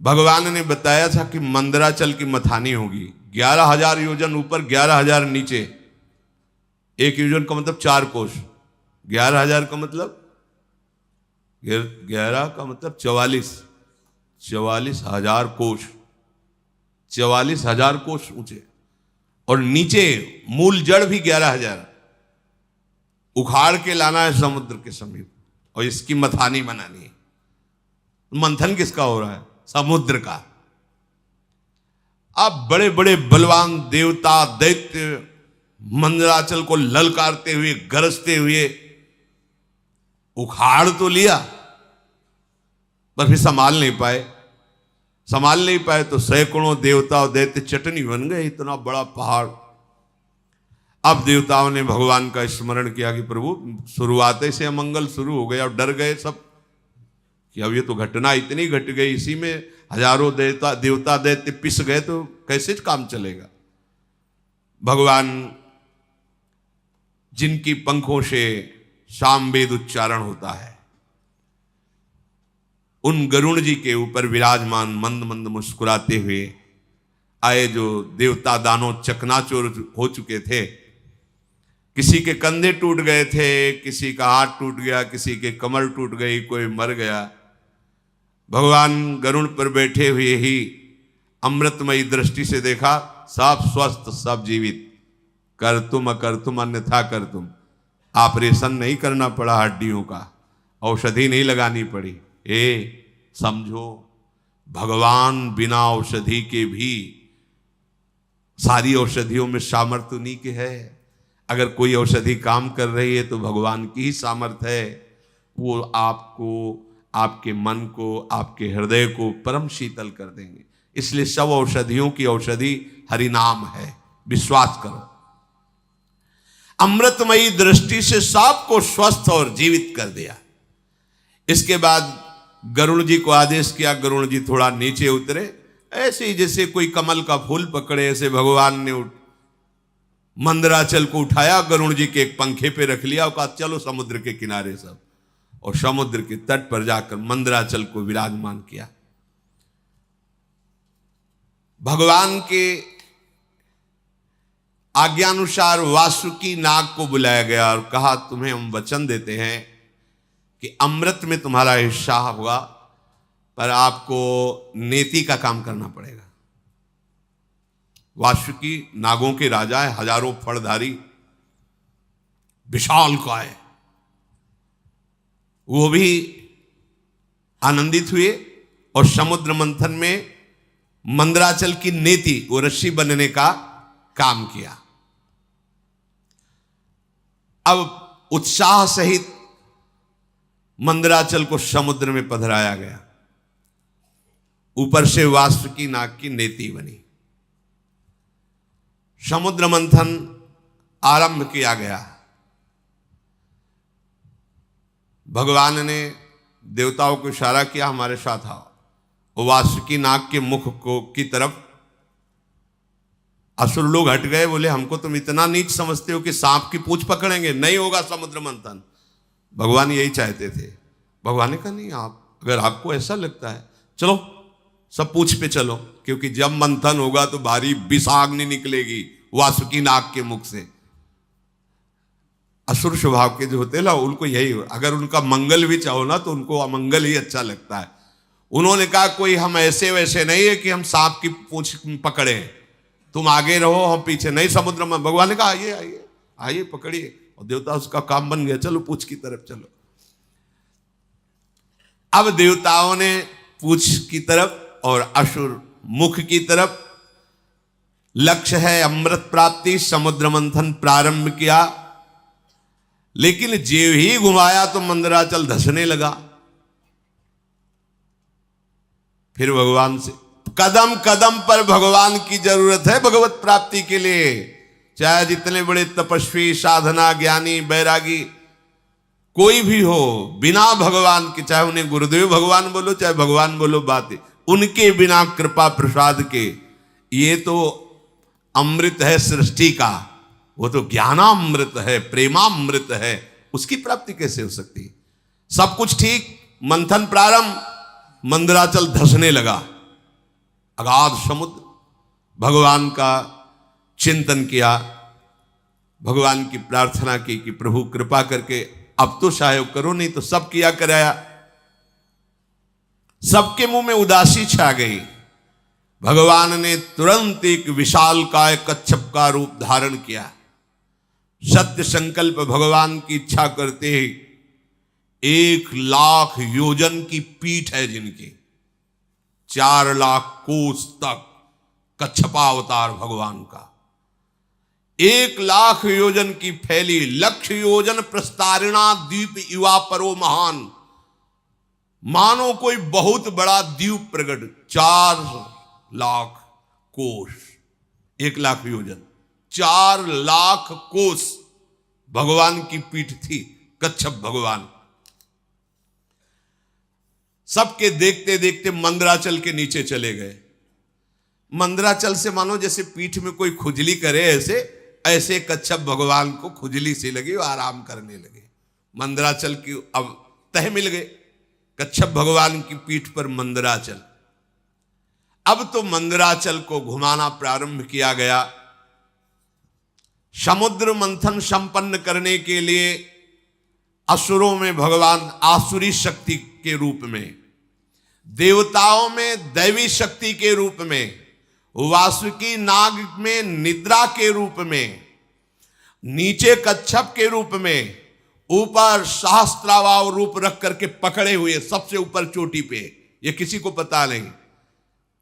भगवान ने बताया था कि मंदराचल की मथानी होगी, 11,000 योजन ऊपर, 11,000 नीचे। एक योजन का मतलब 4 कोस, 11,000 का मतलब 11 का मतलब 44,000 कोस, 44,000 कोस ऊंचे। और नीचे मूल जड़ भी 11,000 उखाड़ के लाना है समुद्र के समीप, और इसकी मथानी बनानी है। मंथन किसका हो रहा है? समुद्र का। अब बड़े बड़े बलवान देवता दैत्य मंदराचल को ललकारते हुए, गरजते हुए उखाड़ तो लिया, पर फिर संभाल नहीं पाए तो सैकड़ों देवता और दैत्य चटनी बन गए, इतना बड़ा पहाड़। अब देवताओं ने भगवान का स्मरण किया कि प्रभु शुरुआत से अमंगल शुरू हो गया, और डर गए सब कि अब ये तो घटना इतनी घट गई, इसी में हजारों देवता दैत्य पिस गए तो कैसे काम चलेगा। भगवान जिनकी पंखों से सामवेद उच्चारण होता है, उन गरुण जी के ऊपर विराजमान मंद मंद मुस्कुराते हुए आए, जो देवता दानव चकनाचूर हो चुके थे। किसी के कंधे टूट गए थे, किसी का हाथ टूट गया, किसी के कमर टूट गई, कोई मर गया। भगवान गरुड़ पर बैठे हुए ही अमृतमयी दृष्टि से देखा, सब स्वस्थ, सब जीवित। कर तुम अकर तुम अन्यथा कर तुम। ऑपरेशन नहीं करना पड़ा हड्डियों का, औषधि नहीं लगानी पड़ी। समझो, भगवान बिना औषधि के भी, सारी औषधियों में सामर्थ्य उन्हीं के है। अगर कोई औषधि काम कर रही है तो भगवान की ही सामर्थ्य है। वो आपको, आपके मन को, आपके हृदय को परम शीतल कर देंगे। इसलिए सब औषधियों की औषधि हरिनाम है, विश्वास करो। अमृतमयी दृष्टि से सबको स्वस्थ और जीवित कर दिया। इसके बाद गरुड़ जी को आदेश किया, गरुड़ जी थोड़ा नीचे उतरे। ऐसे ही जैसे कोई कमल का फूल पकड़े, ऐसे भगवान ने मंदराचल को उठाया, गरुड़ जी के एक पंखे पे रख लिया और कहा चलो समुद्र के किनारे सब, और समुद्र के तट पर जाकर मंदराचल को विराजमान किया। भगवान के आज्ञानुसार वासुकी नाग को बुलाया गया और कहा तुम्हें हम वचन देते हैं कि अमृत में तुम्हारा हिस्सा होगा, पर आपको नेति का काम करना पड़ेगा। वासुकी नागों के राजा है, हजारों फड़धारी, विशाल काय। वो भी आनंदित हुए और समुद्र मंथन में मंदराचल की नेति, वो रस्सी बनने का काम किया। अब उत्साह सहित मंदराचल को समुद्र में पधराया गया। ऊपर से वासुकी नाग की नेति बनी। समुद्र मंथन आरंभ किया गया। भगवान ने देवताओं को इशारा किया हमारे साथ आओ। वो वासुकी नाग के मुख को की तरफ असुर लोग हट गए, बोले हमको तुम इतना नीच समझते हो कि सांप की पूंछ पकड़ेंगे, नहीं होगा समुद्र मंथन। भगवान यही चाहते थे। भगवान ने कहा नहीं, आप अगर आपको ऐसा लगता है चलो सब पूंछ पे चलो, क्योंकि जब मंथन होगा तो भारी विषाग्नि निकलेगी वासुकी नाग के मुख से। असुर स्वभाव के जो होते हैं ना, उनको यही, अगर उनका मंगल भी चाहो ना तो उनको अमंगल ही अच्छा लगता है। उन्होंने कहा कोई हम ऐसे वैसे नहीं है कि हम सांप की पूंछ पकड़े, तुम आगे रहो हम पीछे नहीं। समुद्र में भगवान ने कहा आइए आइए आइए पकड़िए, और देवता उसका काम बन गया, चलो पूंछ की तरफ चलो। अब देवताओं ने पूंछ की तरफ और असुर मुख की तरफ, लक्ष्य है अमृत प्राप्ति, समुद्र मंथन प्रारंभ किया। लेकिन जेव ही घुमाया तो मंदराचल धसने लगा। फिर भगवान से कदम कदम पर भगवान की जरूरत है भगवत प्राप्ति के लिए। चाहे जितने बड़े तपस्वी, साधना, ज्ञानी, बैरागी कोई भी हो, बिना भगवान के, चाहे उन्हें गुरुदेव भगवान बोलो चाहे भगवान बोलो, बातें उनके बिना कृपा प्रसाद के, ये तो अमृत है सृष्टि का, वो तो ज्ञानामृत है, प्रेमामृत है, उसकी प्राप्ति कैसे हो सकती? सब कुछ ठीक, मंथन प्रारंभ, मंदराचल धसने लगा। अगाध समुद्र, भगवान का चिंतन किया, भगवान की प्रार्थना की कि प्रभु कृपा करके अब तो सहयोग करो, नहीं तो सब किया कराया। सबके मुंह में उदासी छा गई। भगवान ने तुरंत एक विशालकाय कच्छप का रूप धारण किया। सत्य संकल्प भगवान की इच्छा करते ही 1,00,000 योजन की पीठ है जिनकी, 4,00,000 कोस तक कच्छपावतार भगवान का, 1,00,000 योजन की फैली, 1,00,000 योजन प्रस्तारिणा द्वीप युवा परो महान, मानो कोई बहुत बड़ा द्वीप प्रकट, 4,00,000 कोस, 1,00,000 योजन, 4,00,000 कोस भगवान की पीठ थी, कच्छप भगवान। सबके देखते देखते मंदराचल के नीचे चले गए। मंदराचल से मानो जैसे पीठ में कोई खुजली करे, ऐसे कच्छप भगवान को खुजली सी लगी, आराम करने लगे। मंदराचल की अब तह मिल गए, कच्छप भगवान की पीठ पर मंदराचल। अब तो मंदराचल को घुमाना प्रारंभ किया गया। समुद्र मंथन संपन्न करने के लिए असुरों में भगवान आसुरी शक्ति के रूप में, देवताओं में दैवी शक्ति के रूप में, वासुकी नाग में निद्रा के रूप में, नीचे कच्छप के रूप में, ऊपर सहस्त्रावाव रूप रख करके पकड़े हुए सबसे ऊपर चोटी पे, ये किसी को पता नहीं।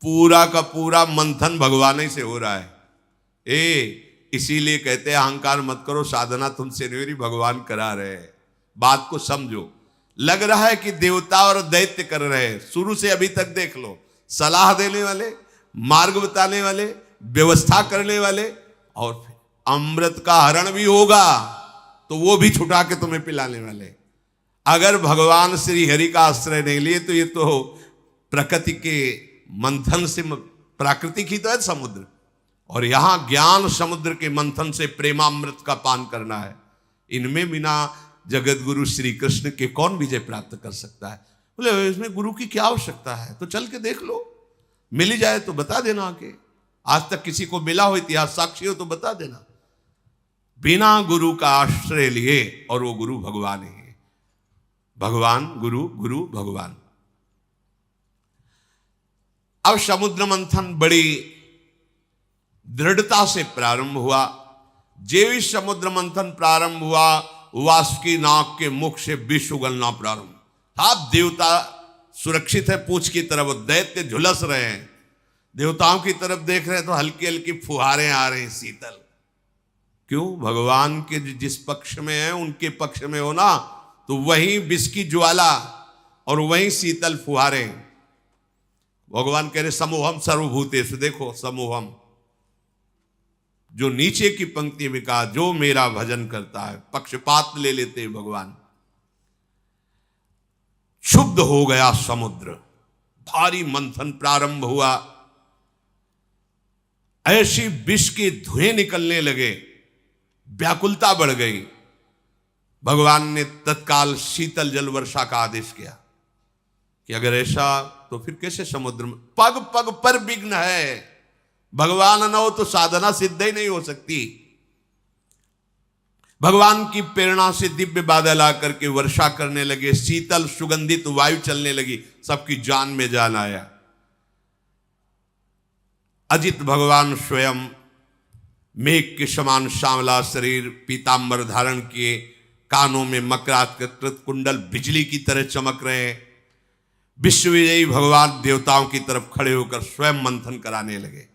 पूरा का पूरा मंथन भगवान ही से हो रहा है। इसीलिए कहते हैं अहंकार मत करो, साधना तुमसे नहीं मेरी, भगवान करा रहे हैं। बात को समझो। लग रहा है कि देवता और दैत्य कर रहे हैं, शुरू से अभी तक देख लो, सलाह देने वाले, मार्ग बताने वाले, व्यवस्था करने वाले, और फिर अमृत का हरण भी होगा तो वो भी छुटा के तुम्हें पिलाने वाले। अगर भगवान श्री हरि का आश्रय नहीं लिए तो ये तो प्रकृति के मंथन से, प्राकृतिक ही तो है समुद्र, और यहां ज्ञान समुद्र के मंथन से प्रेमामृत का पान करना है। इनमें बिना जगत गुरु श्री कृष्ण के कौन विजय प्राप्त कर सकता है? बोले इसमें गुरु की क्या आवश्यकता है? तो चल के देख लो, मिल ही जाए तो बता देना आके। आज तक किसी को मिला हो, इतिहास साक्षी हो तो बता देना। बिना गुरु का आश्रय लिए, और वो गुरु भगवान ही है। भगवान गुरु, गुरु भगवान। अब समुद्र मंथन बड़ी दृढ़ता से प्रारंभ हुआ। जेवी समुद्र मंथन प्रारंभ हुआ, वासुकी नाग के मुख से विष उगलना प्रारंभ। आप देवता सुरक्षित है पूंछ की तरफ, दैत्य झुलस रहे हैं। देवताओं की तरफ देख रहे हैं तो हल्की हल्की फुहारें आ रही हैं, शीतल। क्यों? भगवान के जिस पक्ष में है उनके पक्ष में हो ना, तो वहीं विष की ज्वाला और वहीं शीतल फुहारें। भगवान कह रहे समूहम सर्वभूतेषु, देखो समूहम, जो नीचे की पंक्ति में कहा जो मेरा भजन करता है, पक्षपात ले लेते हैं भगवान। क्षुब्ध हो गया समुद्र, भारी मंथन प्रारंभ हुआ। ऐसी विष के धुएं निकलने लगे, व्याकुलता बढ़ गई। भगवान ने तत्काल शीतल जल वर्षा का आदेश किया कि अगर ऐसा तो फिर कैसे समुद्र में, पग पग पर विघ्न है, भगवान न हो तो साधना सिद्ध ही नहीं हो सकती। भगवान की प्रेरणा से दिव्य बादल आकर के वर्षा करने लगे, शीतल सुगंधित वायु चलने लगी, सबकी जान में जान आया। अजित भगवान स्वयं मेघ के समान श्यामला शरीर, पीतांबर धारण किए, कानों में मकराकृत कुंडल बिजली की तरह चमक रहे हैं। विश्वविजयी भगवान देवताओं की तरफ खड़े होकर स्वयं मंथन कराने लगे।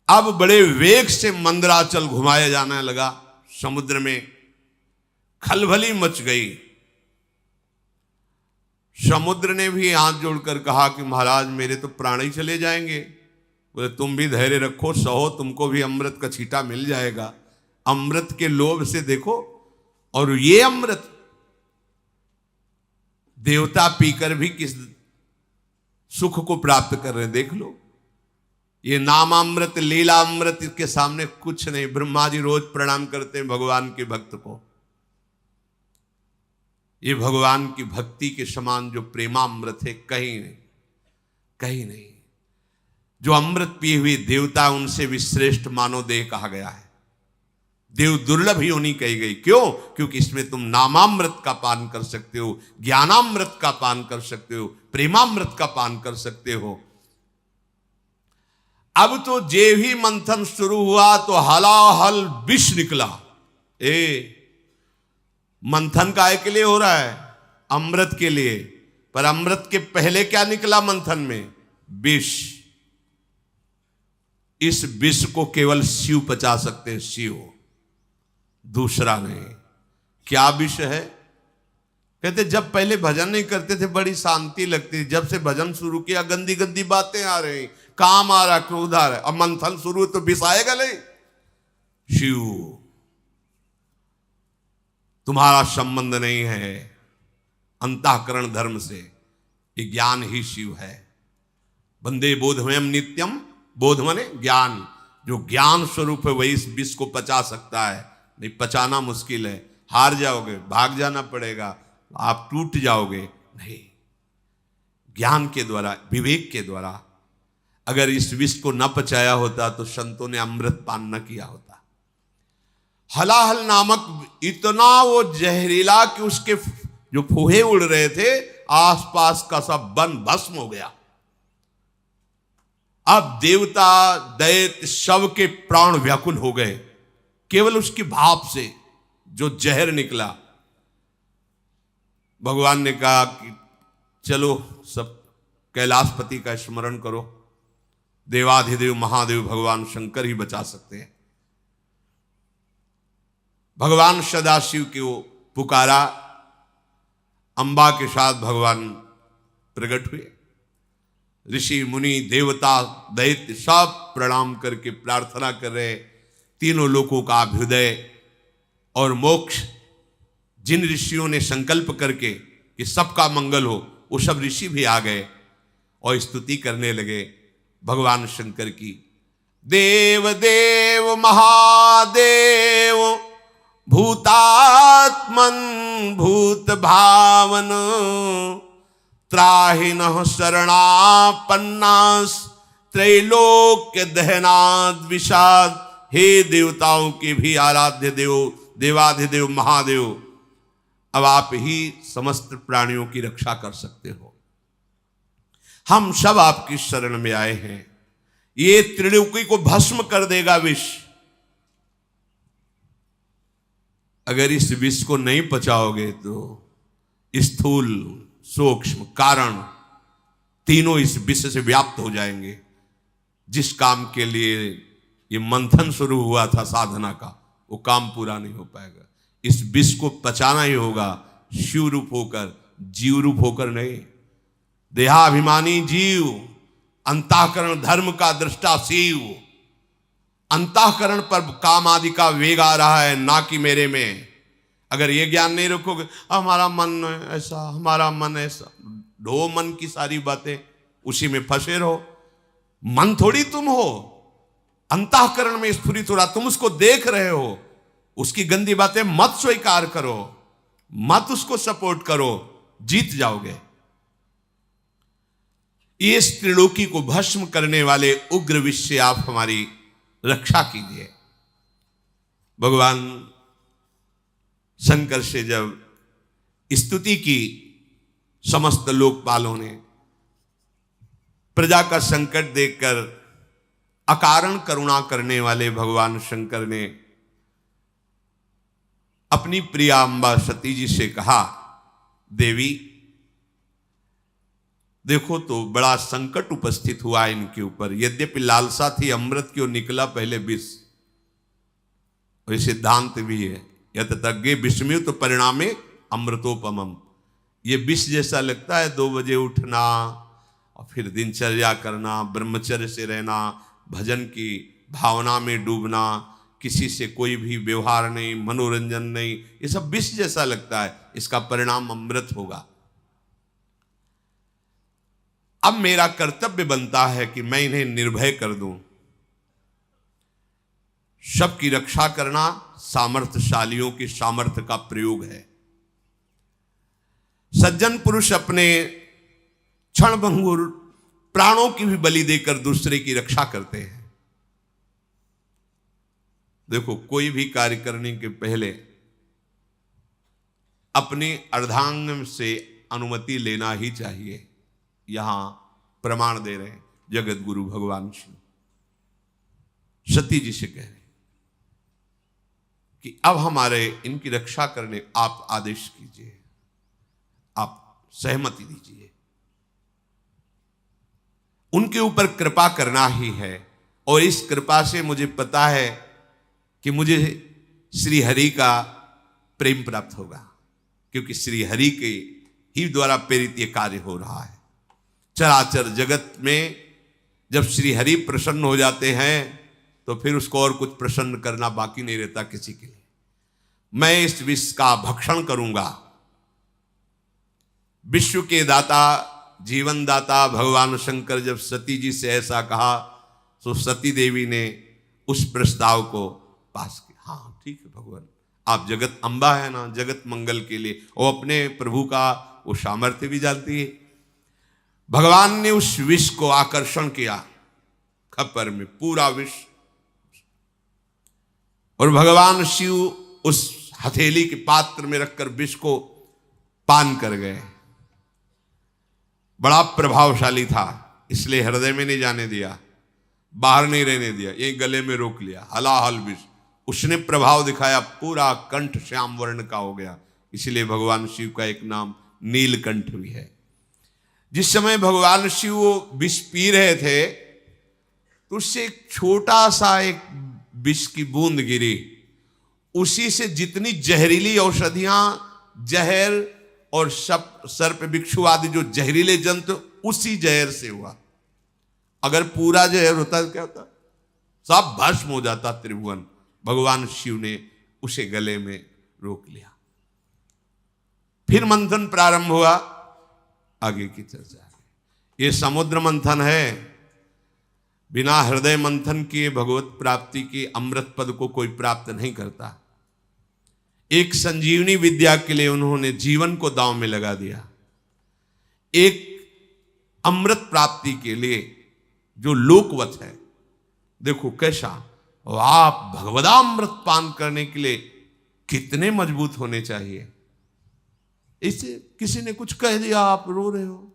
अब बड़े वेग से मंदराचल घुमाया जाने लगा। समुद्र में खलबली मच गई। समुद्र ने भी हाथ जोड़कर कहा कि महाराज मेरे तो प्राण ही चले जाएंगे। बोले तुम भी धैर्य रखो, सहो, तुमको भी अमृत का छींटा मिल जाएगा। अमृत के लोभ से देखो, और ये अमृत देवता पीकर भी किस सुख को प्राप्त कर रहे हैं, देख लो। ये नामामृत, लीला अमृत के सामने कुछ नहीं। ब्रह्मा जी रोज प्रणाम करते हैं भगवान के भक्त को। ये भगवान की भक्ति के समान जो प्रेमामृत है, कहीं नहीं, कहीं नहीं। जो अमृत पिए हुए देवता, उनसे भी श्रेष्ठ मानव देह कहा गया है। देव दुर्लभ ही होनी कही गई। क्यों? क्योंकि इसमें तुम नामामृत का पान कर सकते हो, ज्ञानामृत का पान कर सकते हो, प्रेमामृत का पान कर सकते हो। अब तो जे ही मंथन शुरू हुआ तो हलाहल विष निकला। मंथन काय के लिए हो रहा है? अमृत के लिए। पर अमृत के पहले क्या निकला मंथन में? विष। इस विष को केवल शिव पचा सकते हैं, शिव, दूसरा नहीं। क्या विष है? कहते जब पहले भजन नहीं करते थे बड़ी शांति लगती, जब से भजन शुरू किया गंदी गंदी बातें आ रही, काम आ रहा, क्रोध आ रहा। अब मंथन शुरू तो विष आएगा नहीं। शिव, तुम्हारा संबंध नहीं है अंतःकरण धर्म से, ये ज्ञान ही शिव है। वंदे बोधमयम नित्यम। बोध माने ज्ञान। जो ज्ञान स्वरूप है वही इस विष को पचा सकता है। नहीं पचाना मुश्किल है, हार जाओगे, भाग जाना पड़ेगा, आप टूट जाओगे। नहीं, ज्ञान के द्वारा, विवेक के द्वारा। अगर इस विष को न पचाया होता तो संतों ने अमृत पान न किया होता। हलाहल नामक इतना वो जहरीला कि उसके जो फूहे उड़ रहे थे, आसपास का सब वन भस्म हो गया। अब देवता दैत्य सब के प्राण व्याकुल हो गए केवल उसकी भाप से जो जहर निकला। भगवान ने कहा कि चलो सब कैलाशपति का स्मरण करो। देवाधिदेव महादेव भगवान शंकर ही बचा सकते हैं। भगवान सदाशिव को पुकारा, अंबा के साथ भगवान प्रकट हुए। ऋषि मुनि देवता दैत्य सब प्रणाम करके प्रार्थना कर रहे। तीनों लोकों का अभ्युदय और मोक्ष जिन ऋषियों ने संकल्प करके कि सबका मंगल हो, वो सब ऋषि भी आ गए और स्तुति करने लगे भगवान शंकर की। देव देव महादेव भूतात्मन भूत भावन त्राहिनः शरणापन्नास त्रैलोक्य दहनाद विषाद। हे देवताओं के भी आराध्य देव, देवाधिदेव महादेव, अब आप ही समस्त प्राणियों की रक्षा कर सकते हो। हम सब आपकी शरण में आए हैं। ये त्रिलोकी को भस्म कर देगा विष। अगर इस विष को नहीं पचाओगे तो स्थूल सूक्ष्म कारण तीनों इस विष से व्याप्त हो जाएंगे। जिस काम के लिए ये मंथन शुरू हुआ था साधना का, वो काम पूरा नहीं हो पाएगा। इस विष को पचाना ही होगा, शिव रूप होकर, जीव रूप होकर नहीं। देहाभिमानी जीव, अंतःकरण धर्म का दृष्टा शिव। अंतःकरण पर काम आदि का वेग आ रहा है, ना कि मेरे में। अगर ये ज्ञान नहीं रखोगे, हमारा मन ऐसा, हमारा मन ऐसा, ढो मन की सारी बातें, उसी में फंसे रहो। मन थोड़ी तुम हो, अंतःकरण में स्फुरित हो रहा, तुम उसको देख रहे हो। उसकी गंदी बातें मत स्वीकार करो, मत उसको सपोर्ट करो, जीत जाओगे। इस त्रिलोकी को भस्म करने वाले उग्र विष से आप हमारी रक्षा कीजिए। भगवान शंकर से जब स्तुति की समस्त लोकपालों ने, प्रजा का संकट देखकर अकारण करुणा करने वाले भगवान शंकर ने अपनी प्रिया अम्बा सती जी से कहा, देवी देखो तो बड़ा संकट उपस्थित हुआ इनके ऊपर। यद्यपि लालसा थी अमृत की, और निकला पहले विष। और सिद्धांत भी है, यत तज्ञे विषम्यु तो परिणामे अमृतोपमम। ये विष जैसा लगता है, 2 बजे उठना और फिर दिनचर्या करना, ब्रह्मचर्य से रहना, भजन की भावना में डूबना, किसी से कोई भी व्यवहार नहीं, मनोरंजन नहीं, ये सब विष जैसा लगता है, इसका परिणाम अमृत होगा। अब मेरा कर्तव्य बनता है कि मैं इन्हें निर्भय कर दूं। सबकी रक्षा करना सामर्थ्यशालियों की सामर्थ्य का प्रयोग है। सज्जन पुरुष अपने क्षणभंगुर प्राणों की भी बलि देकर दूसरे की रक्षा करते हैं। देखो, कोई भी कार्य करने के पहले अपने अर्धांग से अनुमति लेना ही चाहिए। यहां प्रमाण दे रहे हैं जगत गुरु भगवान शिव, सती जी से कह रहे कि अब हमारे इनकी रक्षा करने आप आदेश कीजिए, आप सहमति दीजिए। उनके ऊपर कृपा करना ही है, और इस कृपा से मुझे पता है कि मुझे श्री हरि का प्रेम प्राप्त होगा, क्योंकि श्री हरि के ही द्वारा प्रेरित ये कार्य हो रहा है। चराचर जगत में जब श्री हरि प्रसन्न हो जाते हैं तो फिर उसको और कुछ प्रसन्न करना बाकी नहीं रहता किसी के लिए। मैं इस विष का भक्षण करूंगा। विश्व के दाता, जीवन दाता भगवान शंकर जब सती जी से ऐसा कहा तो सती देवी ने उस प्रस्ताव को पास किया। हाँ ठीक है भगवान, आप जगत अम्बा है ना, जगत मंगल के लिए, और अपने प्रभु का वो सामर्थ्य भी जानती है। भगवान ने उस विष को आकर्षण किया खप्पर में, पूरा विष, और भगवान शिव उस हथेली के पात्र में रखकर विष को पान कर गए। बड़ा प्रभावशाली था, इसलिए हृदय में नहीं जाने दिया, बाहर नहीं रहने दिया, यही गले में रोक लिया। हलाहल विष उसने प्रभाव दिखाया, पूरा कंठ श्याम वर्ण का हो गया। इसलिए भगवान शिव का एक नाम नीलकंठ भी है। जिस समय भगवान शिव वो विष पी रहे थे तो उससे एक छोटा सा एक विष की बूंद गिरी, उसी से जितनी जहरीली औषधियां, जहर और सर्प बिच्छू आदि जो जहरीले जंतु, उसी जहर से हुआ। अगर पूरा जहर होता तो क्या होता, सब भस्म हो जाता त्रिभुवन। भगवान शिव ने उसे गले में रोक लिया। फिर मंथन प्रारंभ हुआ, आगे की चर्चा है। ये समुद्र मंथन है, बिना हृदय मंथन किए भगवत प्राप्ति के अमृत पद को कोई प्राप्त नहीं करता। एक संजीवनी विद्या के लिए उन्होंने जीवन को दांव में लगा दिया। एक अमृत प्राप्ति के लिए जो लोकवत है, देखो कैसा, आप भगवदामृत पान करने के लिए कितने मजबूत होने चाहिए। इसे किसी ने कुछ कह दिया, आप रो रहे हो,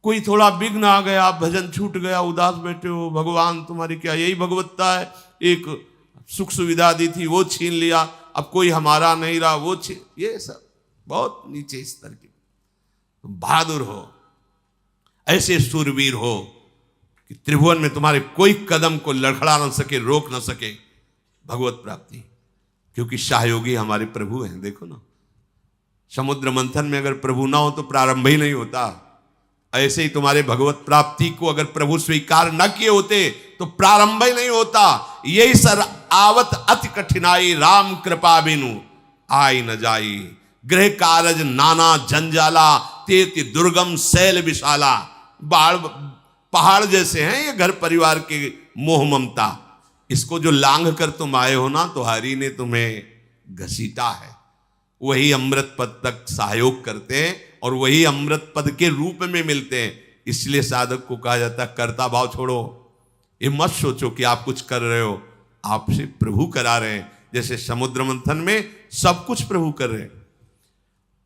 कोई थोड़ा विघ्न आ गया, भजन छूट गया, उदास बैठे हो, भगवान तुम्हारी क्या यही भगवत्ता है, एक सुख सुविधा दी थी वो छीन लिया, अब कोई हमारा नहीं रहा वो छीन, ये सब बहुत नीचे स्तर के। तुम बहादुर हो, ऐसे सूरवीर हो कि त्रिभुवन में तुम्हारे कोई कदम को लड़खड़ा न सके, रोक न सके भगवत प्राप्ति, क्योंकि सहयोगी हमारे प्रभु हैं। देखो ना, समुद्र मंथन में अगर प्रभु ना हो तो प्रारंभ ही नहीं होता। ऐसे ही तुम्हारे भगवत प्राप्ति को अगर प्रभु स्वीकार न किए होते तो प्रारंभ ही नहीं होता। यही सर आवत अति कठिनाई, राम कृपा बिनु आई न जाई, गृह कारज नाना जंजाला, तेति दुर्गम शैल विशाला। पहाड़ जैसे हैं ये घर परिवार के मोह ममता, इसको जो लांघ कर तुम आए हो ना, तो हरि ने तुम्हें घसीटा है। वही अमृत पद तक सहयोग करते हैं और वही अमृत पद के रूप में मिलते हैं। इसलिए साधक को कहा जाता है कर्ता भाव छोड़ो। ये मत सोचो कि आप कुछ कर रहे हो, आपसे प्रभु करा रहे हैं। जैसे समुद्र मंथन में सब कुछ प्रभु कर रहे हैं।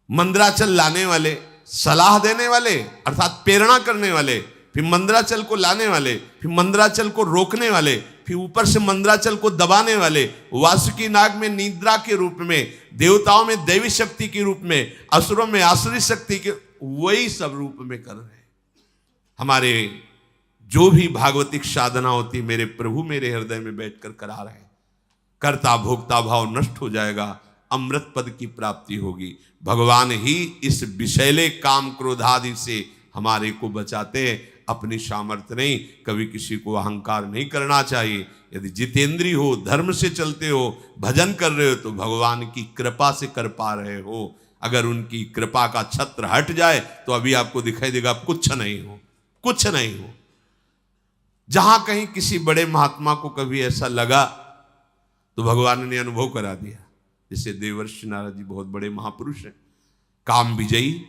मंदराचल लाने वाले, सलाह देने वाले अर्थात प्रेरणा करने वाले, फिर मंदराचल को लाने वाले, फिर मंदराचल को रोकने वाले, फिर ऊपर से मंदराचल को दबाने वाले, वासुकी नाग में निद्रा के रूप में, देवताओं में दैवी शक्ति के रूप में, असुरों में आसुरी शक्ति के, वही सब रूप में कर रहे हैं। हमारे जो भी भागवतिक साधना होती मेरे प्रभु मेरे हृदय में बैठकर करा रहे हैं। कर्ता भोक्ता भाव नष्ट हो जाएगा, अमृत पद की प्राप्ति होगी। भगवान ही इस विषैले काम क्रोधादि से हमारे को बचाते हैं, अपनी सामर्थ्य नहीं। कभी किसी को अहंकार नहीं करना चाहिए। यदि जितेंद्री हो, धर्म से चलते हो, भजन कर रहे हो तो भगवान की कृपा से कर पा रहे हो। अगर उनकी कृपा का छत्र हट जाए तो अभी आपको दिखाई देगा कुछ नहीं हो, कुछ नहीं हो। जहां कहीं किसी बड़े महात्मा को कभी ऐसा लगा तो भगवान ने अनुभव करा दिया। जैसे देवर्षि नारद जी बहुत बड़े महापुरुष हैं, काम विजयी,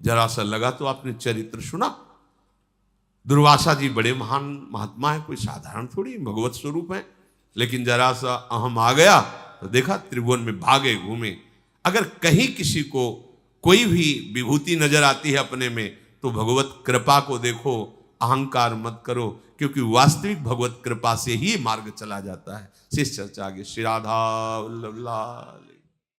जरा सा लगा तो आपने चरित्र सुना। दुर्वासा जी बड़े महान महात्मा है, कोई साधारण थोड़ी भगवत स्वरूप है, लेकिन जरा सा अहम आ गया तो देखा त्रिभुवन में भागे घूमे। अगर कहीं किसी को कोई भी विभूति नजर आती है अपने में तो भगवत कृपा को देखो, अहंकार मत करो, क्योंकि वास्तविक भगवत कृपा से ही मार्ग चला जाता है। शेष चर्चा आगे। श्री राधा वल्लभ लाल।